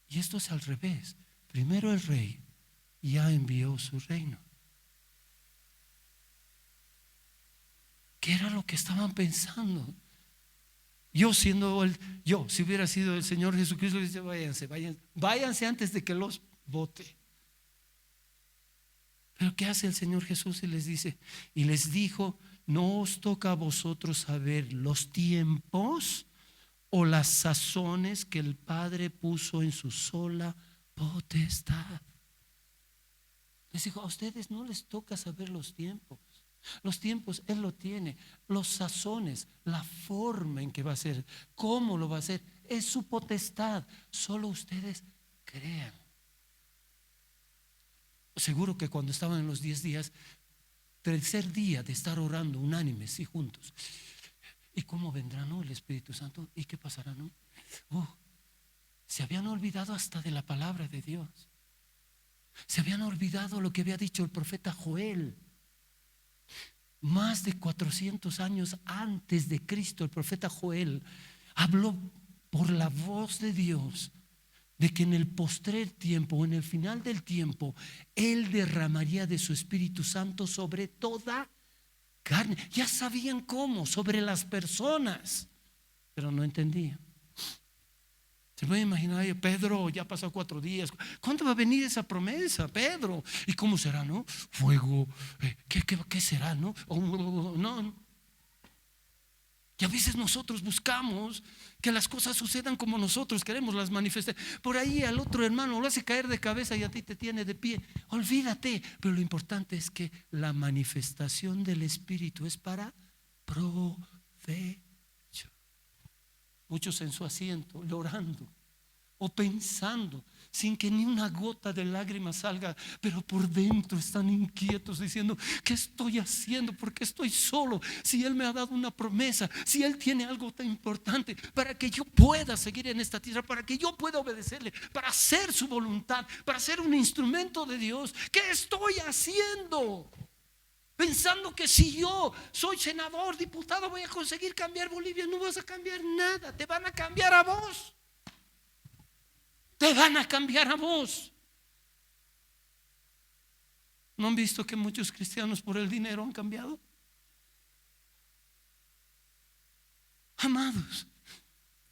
Y esto es al revés. Primero el rey ya envió su reino. ¿Qué era lo que estaban pensando? Si hubiera sido el Señor Jesucristo, le dice, váyanse antes de que los bote. Pero ¿qué hace el Señor Jesús? Y les dice, y les dijo, no os toca a vosotros saber los tiempos o las sazones que el Padre puso en su sola potestad. Les dijo, a ustedes no les toca saber los tiempos. Los tiempos Él lo tiene. Los sazones, la forma en que va a ser, cómo lo va a hacer, es su potestad. Solo ustedes crean. Seguro que cuando estaban en los 10 días, tercer día de estar orando unánimes y juntos, ¿y cómo vendrá, no, el Espíritu Santo? ¿Y qué pasará, no? Se habían olvidado hasta de la palabra de Dios. Se habían olvidado lo que había dicho el profeta Joel. Más de 400 años antes de Cristo, el profeta Joel habló por la voz de Dios de que en el postrer tiempo o en el final del tiempo Él derramaría de su Espíritu Santo sobre toda carne. Ya sabían cómo, sobre las personas, pero no entendían. Se puede imaginar, Pedro, ya pasó 4 días. ¿Cuándo va a venir esa promesa, Pedro? ¿Y cómo será, no? Fuego, ¿qué será, no? No. Y a veces nosotros buscamos que las cosas sucedan como nosotros queremos las manifestar. Por ahí al otro hermano lo hace caer de cabeza y a ti te tiene de pie. Olvídate. Pero lo importante es que la manifestación del Espíritu es para provecho. Muchos en su asiento, llorando o pensando, sin que ni una gota de lágrima salga, pero por dentro están inquietos diciendo, ¿qué estoy haciendo? ¿Por qué estoy solo? Si Él me ha dado una promesa, si Él tiene algo tan importante para que yo pueda seguir en esta tierra, para que yo pueda obedecerle, para hacer su voluntad, para ser un instrumento de Dios, ¿qué estoy haciendo? Pensando que si yo soy senador, diputado, voy a conseguir cambiar Bolivia. No vas a cambiar nada, te van a cambiar a vos. Te van a cambiar a vos. ¿No han visto que muchos cristianos por el dinero han cambiado? Amados,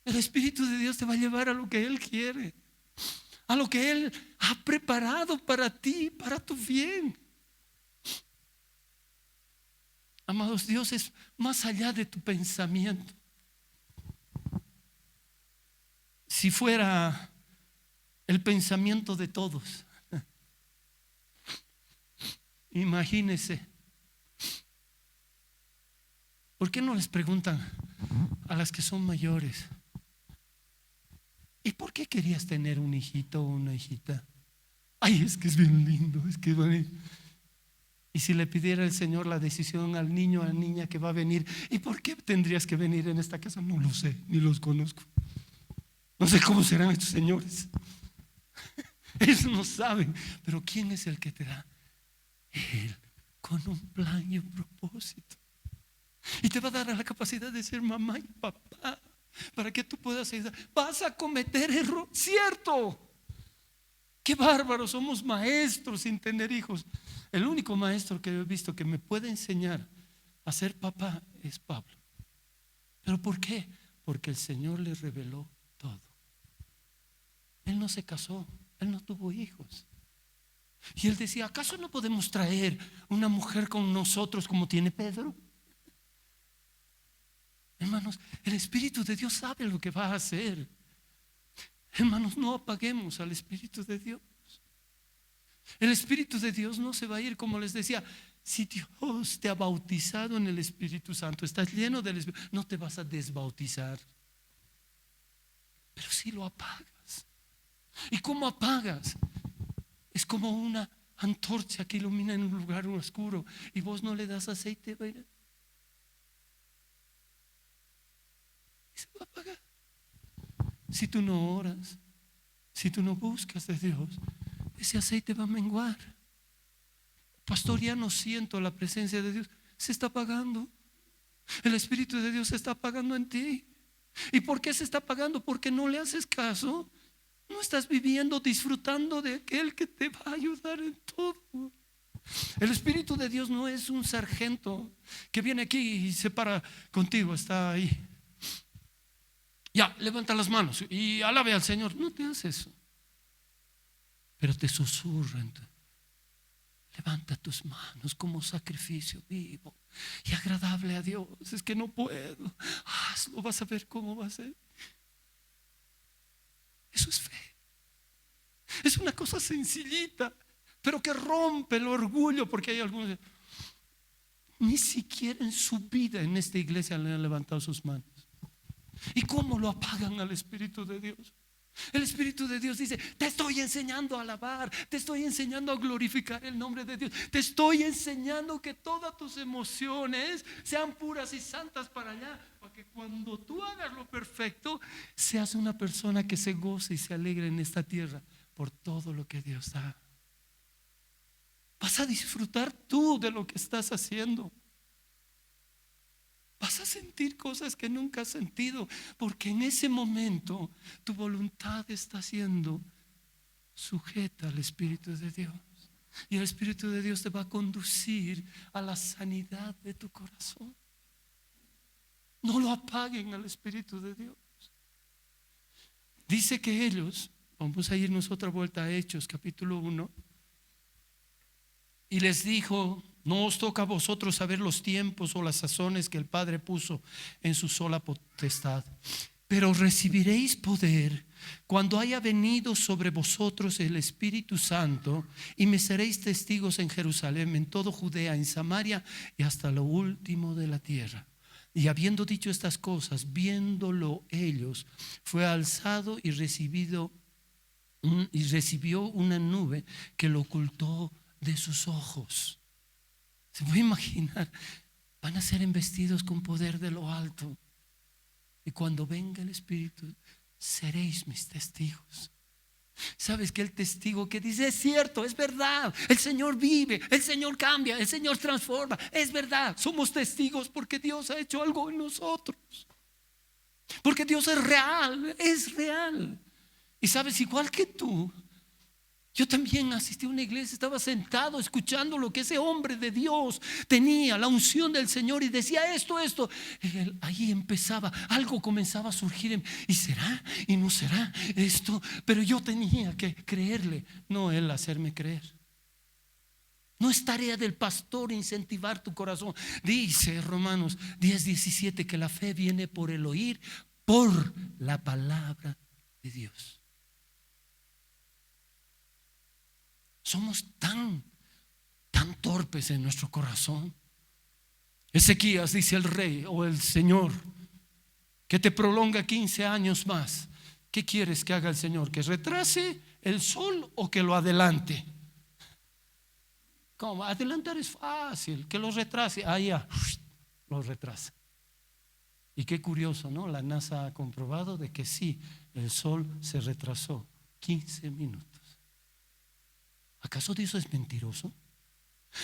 el Espíritu de Dios te va a llevar a lo que Él quiere, a lo que Él ha preparado para ti, para tu bien. Amados, Dios es más allá de tu pensamiento. Si fuera el pensamiento de todos, imagínese. ¿Por qué no les preguntan a las que son mayores: ¿y por qué querías tener un hijito o una hijita? Ay, es que es bien lindo, es que es bonito. Y si le pidiera el Señor la decisión al niño o a la niña que va a venir: ¿y por qué tendrías que venir en esta casa? No lo sé, ni los conozco. No sé cómo serán estos señores. Ellos no saben. Pero ¿quién es el que te da? Él, con un plan y un propósito. Y te va a dar la capacidad de ser mamá y papá, para que tú puedas ayudar. Vas a cometer error, cierto. Qué bárbaro, somos maestros sin tener hijos. El único maestro que he visto que me puede enseñar a ser papá es Pablo. ¿Pero por qué? Porque el Señor le reveló todo. Él no se casó, él no tuvo hijos. Y él decía: ¿acaso no podemos traer una mujer con nosotros como tiene Pedro? Hermanos, el Espíritu de Dios sabe lo que va a hacer. Hermanos, no apaguemos al Espíritu de Dios. El Espíritu de Dios no se va a ir, como les decía. Si Dios te ha bautizado en el Espíritu Santo, estás lleno del Espíritu, no te vas a desbautizar. Pero si lo apagas. ¿Y cómo apagas? Es como una antorcha que ilumina en un lugar oscuro y vos no le das aceite, ¿va? Y se va a apagar. Si tú no oras, si tú no buscas de Dios, ese aceite va a menguar. Pastor, ya no siento la presencia de Dios. Se está apagando. El Espíritu de Dios se está apagando en ti. ¿Y por qué se está apagando? Porque no le haces caso. No estás viviendo, disfrutando de aquel que te va a ayudar en todo. El Espíritu de Dios no es un sargento que viene aquí y se para contigo, está ahí. Ya, levanta las manos y alabe al Señor. No te hace eso. Pero te susurra. Levanta tus manos como sacrificio vivo y agradable a Dios. Es que no puedo. Hazlo, vas a ver cómo va a ser. Eso es fe. Es una cosa sencillita, pero que rompe el orgullo, porque hay algunos ni siquiera en su vida en esta iglesia le han levantado sus manos. ¿Y cómo lo apagan al Espíritu de Dios? El Espíritu de Dios dice: te estoy enseñando a alabar, te estoy enseñando a glorificar el nombre de Dios, te estoy enseñando que todas tus emociones sean puras y santas para allá, para que cuando tú hagas lo perfecto, seas una persona que se goce y se alegre en esta tierra por todo lo que Dios da. Vas a disfrutar tú de lo que estás haciendo. Vas a sentir cosas que nunca has sentido, porque en ese momento tu voluntad está siendo sujeta al Espíritu de Dios. Y el Espíritu de Dios te va a conducir a la sanidad de tu corazón. No lo apaguen al Espíritu de Dios. Dice que ellos, vamos a irnos otra vuelta a Hechos capítulo 1, y les dijo: no os toca a vosotros saber los tiempos o las sazones que el Padre puso en su sola potestad, pero recibiréis poder cuando haya venido sobre vosotros el Espíritu Santo, y me seréis testigos en Jerusalén, en todo Judea, en Samaria y hasta lo último de la tierra. Y habiendo dicho estas cosas, viéndolo ellos, fue alzado y recibió una nube que lo ocultó de sus ojos. Se puede imaginar, van a ser embestidos con poder de lo alto, y cuando venga el Espíritu, seréis mis testigos. Sabes que el testigo que dice: es cierto, es verdad, el Señor vive, el Señor cambia, el Señor transforma, es verdad. Somos testigos porque Dios ha hecho algo en nosotros, porque Dios es real, es real. Y sabes, igual que tú, yo también asistí a una iglesia, estaba sentado escuchando lo que ese hombre de Dios tenía, la unción del Señor, y decía esto. Ahí empezaba, algo comenzaba a surgir, y será, y no será esto, pero yo tenía que creerle, no él hacerme creer. No es tarea del pastor incentivar tu corazón. Dice Romanos 10:17 que la fe viene por el oír, por la palabra de Dios. Somos tan torpes en nuestro corazón. Ezequías dice: el rey o el Señor que te prolonga 15 años más. ¿Qué quieres que haga el Señor? ¿Que retrase el sol o que lo adelante? ¿Cómo? Adelantar es fácil, que lo retrase. Ah, ya, lo retrasa. Y qué curioso, ¿no? La NASA ha comprobado de que sí, el sol se retrasó 15 minutos. ¿Acaso Dios es mentiroso?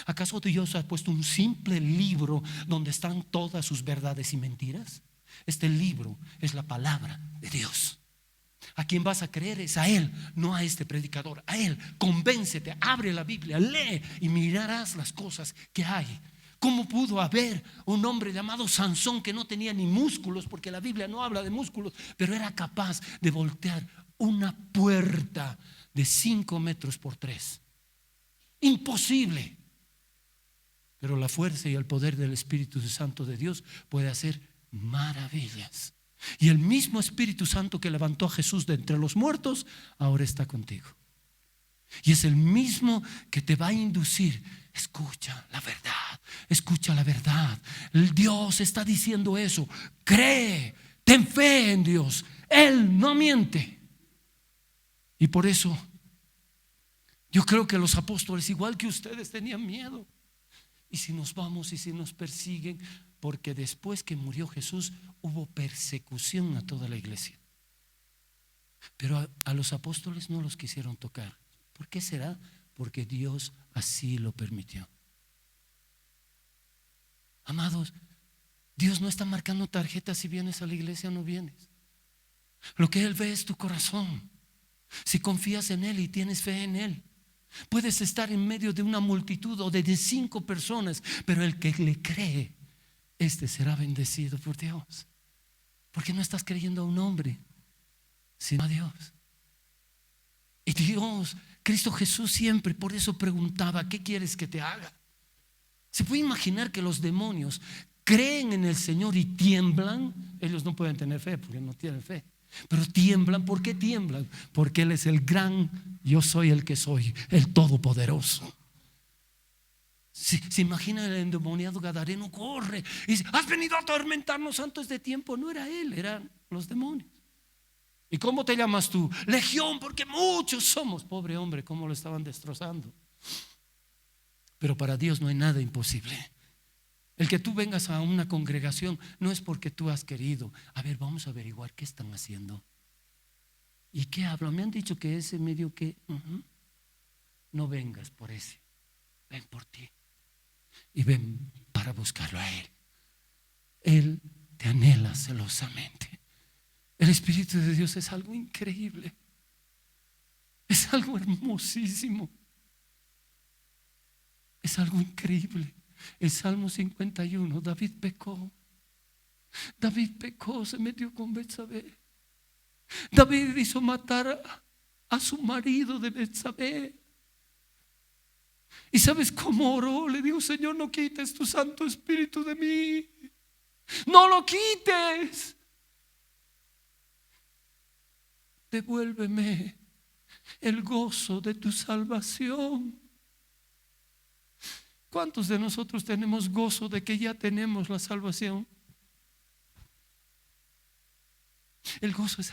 ¿Acaso Dios ha puesto un simple libro donde están todas sus verdades y mentiras? Este libro es la palabra de Dios. A quien vas a creer es a Él, no a este predicador. A Él, convéncete, abre la Biblia, lee y mirarás las cosas que hay. ¿Cómo pudo haber un hombre llamado Sansón que no tenía ni músculos? Porque la Biblia no habla de músculos, pero era capaz de voltear una puerta de 5 metros por 3. Imposible. Pero la fuerza y el poder del Espíritu Santo de Dios puede hacer maravillas. Y el mismo Espíritu Santo que levantó a Jesús de entre los muertos ahora está contigo. Y es el mismo que te va a inducir. Escucha la verdad, escucha la verdad. El Dios está diciendo eso. Cree, ten fe en Dios. Él no miente. Y por eso yo creo que los apóstoles, igual que ustedes, tenían miedo. Y si nos vamos y si nos persiguen, porque después que murió Jesús hubo persecución a toda la iglesia. Pero a los apóstoles no los quisieron tocar. ¿Por qué será? Porque Dios así lo permitió. Amados, Dios no está marcando tarjetas si vienes a la iglesia o no vienes. Lo que Él ve es tu corazón. Si confías en Él y tienes fe en Él, puedes estar en medio de una multitud o de 5 personas, pero el que le cree, este será bendecido por Dios. Porque no estás creyendo a un hombre, sino a Dios. Y Dios, Cristo Jesús siempre por eso preguntaba: ¿qué quieres que te haga? ¿Se puede imaginar que los demonios creen en el Señor y tiemblan? Ellos no pueden tener fe porque no tienen fe, pero tiemblan. ¿Por qué tiemblan? Porque Él es el gran yo soy el que soy, el todopoderoso. Se imagina el endemoniado gadareno, corre y dice: has venido a atormentarnos antes de tiempo. No era él, eran los demonios. ¿Y cómo te llamas tú? Legión, porque muchos somos. Pobre hombre, cómo lo estaban destrozando. Pero para Dios no hay nada imposible. El que tú vengas a una congregación no es porque tú has querido. A ver, vamos a averiguar qué están haciendo y qué hablan. Me han dicho que ese medio que no vengas por ese, ven por ti. Y ven para buscarlo a Él. Él te anhela celosamente. El Espíritu de Dios es algo increíble. Es algo hermosísimo. Es algo increíble. El Salmo 51, David pecó. David pecó, se metió con Betsabé. David hizo matar a su marido de Betsabé. ¿Y sabes cómo oró? Le dijo: Señor, no quites tu Santo Espíritu de mí. No lo quites. Devuélveme el gozo de tu salvación. ¿Cuántos de nosotros tenemos gozo de que ya tenemos la salvación? El gozo es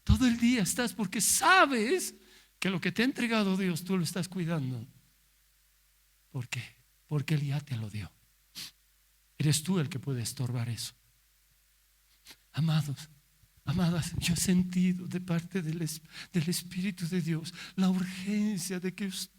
todo el día estás, porque sabes que lo que te ha entregado Dios, tú lo estás cuidando. ¿Por qué? Porque Él ya te lo dio. Eres tú el que puede estorbar eso. Amados, amadas, yo he sentido de parte del Espíritu de Dios la urgencia de que ustedes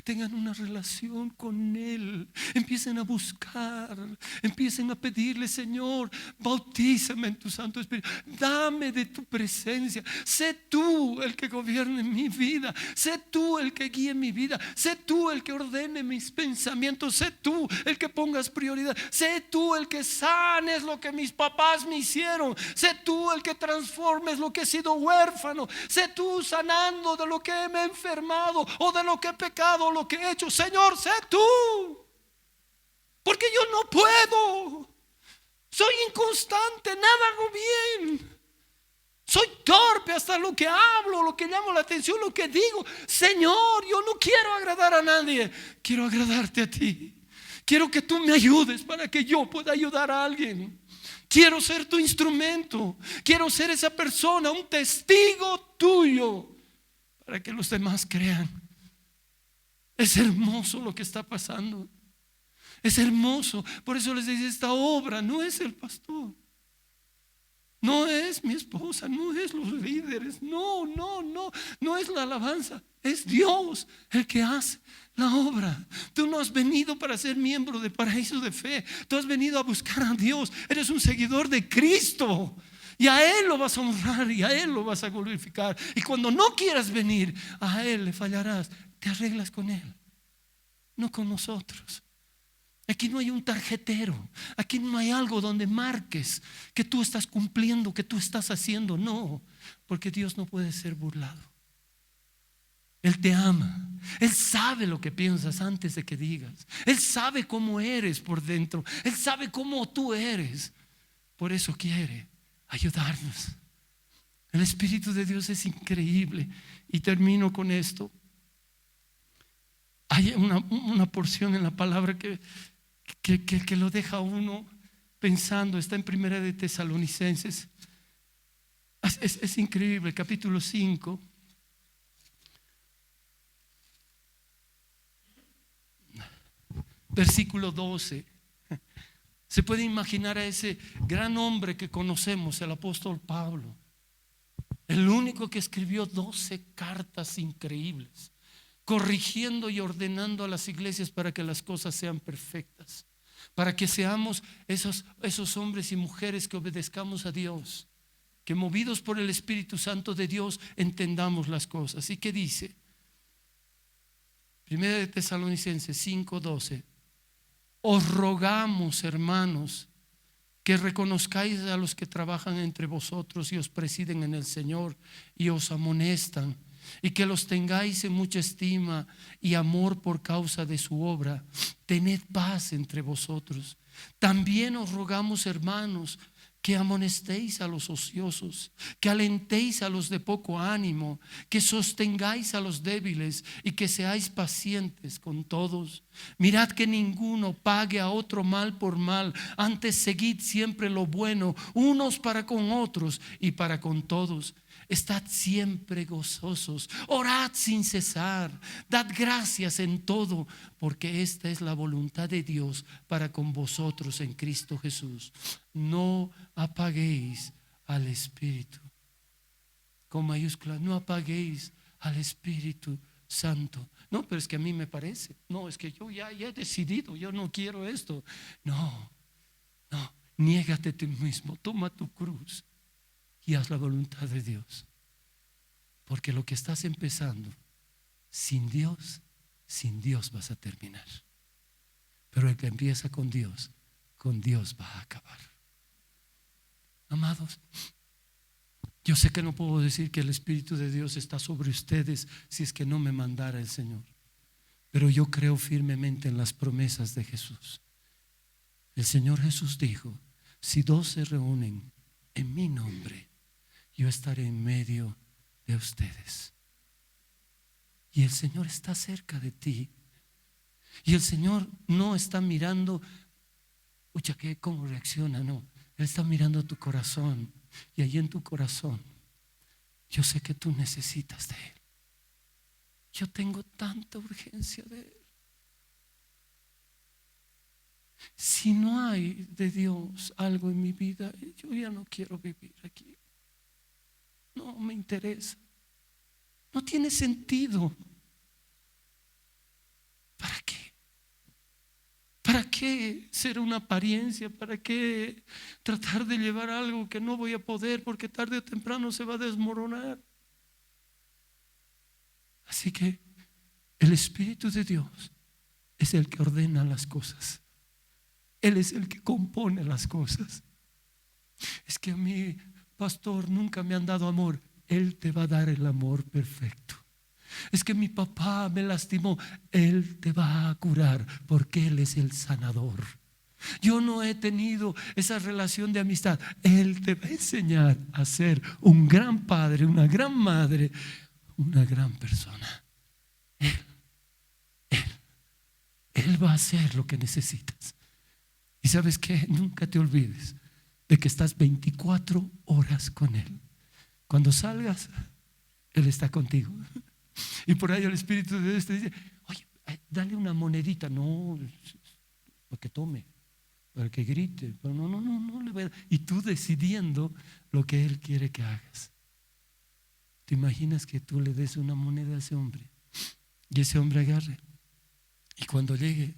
tengan una relación con Él. Empiecen a buscar, empiecen a pedirle: Señor, bautízame en tu Santo Espíritu, dame de tu presencia. Sé tú el que gobierne mi vida, sé tú el que guíe mi vida, sé tú el que ordene mis pensamientos, sé tú el que pongas prioridad, sé tú el que sanes lo que mis papás me hicieron, sé tú el que transformes lo que he sido huérfano, sé tú sanando de lo que me he enfermado o de lo que he pecado, lo que he hecho. Señor, sé tú, porque yo no puedo, soy inconstante, nada hago bien, soy torpe hasta lo que hablo, lo que llamo la atención, lo que digo. Señor, yo no quiero agradar a nadie, quiero agradarte a ti. Quiero que tú me ayudes para que yo pueda ayudar a alguien. Quiero ser tu instrumento. Quiero ser esa persona, un testigo tuyo, para que los demás crean. Es hermoso lo que está pasando. Es hermoso. Por eso les dice, esta obra no es el pastor, no es mi esposa, no es los líderes, no es la alabanza. Es Dios el que hace la obra. Tú no has venido para ser miembro de Paraíso de Fe. Tú has venido a buscar a Dios. Eres un seguidor de Cristo. Y a Él lo vas a honrar y a Él lo vas a glorificar. Y cuando no quieras venir, a Él le fallarás. Te arreglas con Él, no con nosotros. Aquí no hay un tarjetero. Aquí no hay algo donde marques que tú estás cumpliendo, que tú estás haciendo. No, porque Dios no puede ser burlado. Él te ama. Él sabe lo que piensas antes de que digas. Él sabe cómo eres por dentro. Él sabe cómo tú eres. Por eso quiere ayudarnos. El Espíritu de Dios es increíble. Y termino con esto. Hay una porción en la palabra que lo deja a uno pensando. Está en Primera de Tesalonicenses. Es increíble, capítulo 5. Versículo 12. Se puede imaginar a ese gran hombre que conocemos, el apóstol Pablo, el único que escribió 12 cartas increíbles, corrigiendo y ordenando a las iglesias para que las cosas sean perfectas, para que seamos esos hombres y mujeres que obedezcamos a Dios, que movidos por el Espíritu Santo de Dios entendamos las cosas. ¿Y qué dice? Primera de Tesalonicenses 5:12. Os rogamos, hermanos, que reconozcáis a los que trabajan entre vosotros y os presiden en el Señor y os amonestan, y que los tengáis en mucha estima y amor por causa de su obra. Tened paz entre vosotros. También os rogamos, hermanos, que amonestéis a los ociosos, que alentéis a los de poco ánimo, que sostengáis a los débiles y que seáis pacientes con todos. Mirad que ninguno pague a otro mal por mal, antes seguid siempre lo bueno, unos para con otros y para con todos. Estad siempre gozosos, orad sin cesar, dad gracias en todo, porque esta es la voluntad de Dios para con vosotros en Cristo Jesús. No apaguéis al Espíritu, con mayúscula, no apaguéis al Espíritu Santo. No, pero es que a mí me parece, no, es que yo ya he decidido, yo no quiero esto. No, niégate a ti mismo, toma tu cruz y haz la voluntad de Dios, porque lo que estás empezando sin Dios vas a terminar. Pero el que empieza con Dios va a acabar. Amados, yo sé que no puedo decir que el Espíritu de Dios está sobre ustedes si es que no me mandara el Señor, pero yo creo firmemente en las promesas de Jesús. El Señor Jesús dijo: si 2 se reúnen en mi nombre, yo estaré en medio de ustedes. Y el Señor está cerca de ti. Y el Señor no está mirando, ¿cómo reacciona? No, Él está mirando tu corazón. Y allí en tu corazón, yo sé que tú necesitas de Él. Yo tengo tanta urgencia de Él. Si no hay de Dios algo en mi vida, yo ya no quiero vivir aquí. No me interesa. No tiene sentido. ¿Para qué? ¿Para qué ser una apariencia? ¿Para qué tratar de llevar algo que no voy a poder, porque tarde o temprano se va a desmoronar? Así que el Espíritu de Dios es el que ordena las cosas. Él es el que compone las cosas. Es que a mí, pastor, nunca me han dado amor. Él te va a dar el amor perfecto. Es que mi papá me lastimó. Él te va a curar, porque Él es el sanador. Yo no he tenido esa relación de amistad. Él te va a enseñar a ser un gran padre, una gran madre, una gran persona. Él va a hacer lo que necesitas. Y sabes qué, nunca te olvides de que estás 24 horas con Él. Cuando salgas, Él está contigo. Y por ahí el Espíritu de Dios te dice: oye, dale una monedita. No, para que tome, para que grite. Pero no le voy a dar. Y tú decidiendo lo que Él quiere que hagas. ¿Te imaginas que tú le des una moneda a ese hombre y ese hombre agarre? Y cuando llegue,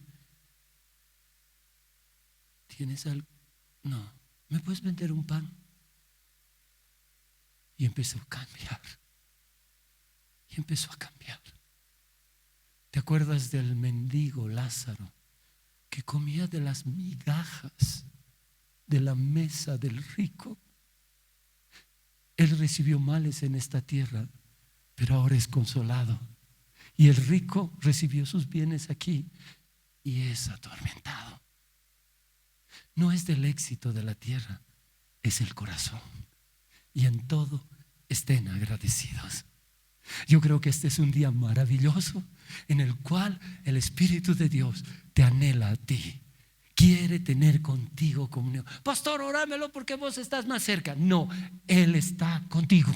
¿tienes algo? No, ¿me puedes vender un pan? Y empezó a cambiar. Y empezó a cambiar. ¿Te acuerdas del mendigo Lázaro que comía de las migajas de la mesa del rico? Él recibió males en esta tierra, pero ahora es consolado. Y el rico recibió sus bienes aquí y es atormentado. No es del éxito de la tierra, es el corazón. Y en todo estén agradecidos. Yo creo que este es un día maravilloso en el cual el Espíritu de Dios te anhela a ti. Quiere tener contigo comunión. Pastor, orámelo porque vos estás más cerca. No, Él está contigo.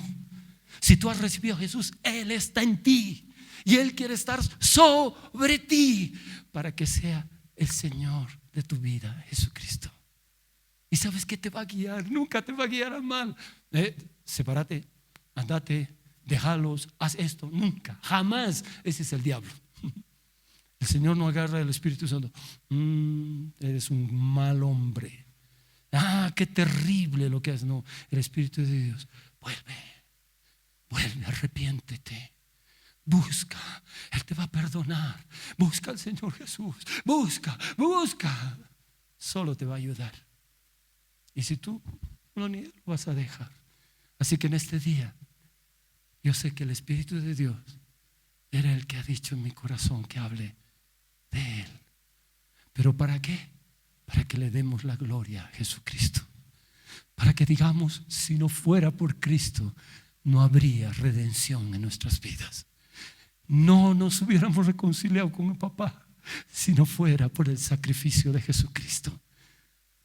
Si tú has recibido a Jesús, Él está en ti. Y Él quiere estar sobre ti para que sea el Señor de tu vida, Jesucristo. ¿Y sabes qué te va a guiar? Nunca te va a guiar a mal. Sepárate, andate, déjalos, haz esto. Nunca, jamás. Ese es el diablo. El Señor no agarra el Espíritu Santo. Eres un mal hombre. Qué terrible lo que haces. No, el Espíritu de Dios. Vuelve, arrepiéntete. Busca, Él te va a perdonar. Busca al Señor Jesús. Busca. Solo te va a ayudar. Y si tú no lo vas a dejar. Así que en este día, yo sé que el Espíritu de Dios era el que ha dicho en mi corazón que hable de Él. ¿Pero para qué? Para que le demos la gloria a Jesucristo. Para que digamos, si no fuera por Cristo, no habría redención en nuestras vidas. No nos hubiéramos reconciliado con el papá si no fuera por el sacrificio de Jesucristo.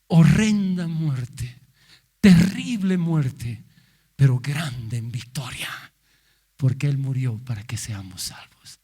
Horrenda muerte, terrible muerte, pero grande en victoria, porque Él murió para que seamos salvos.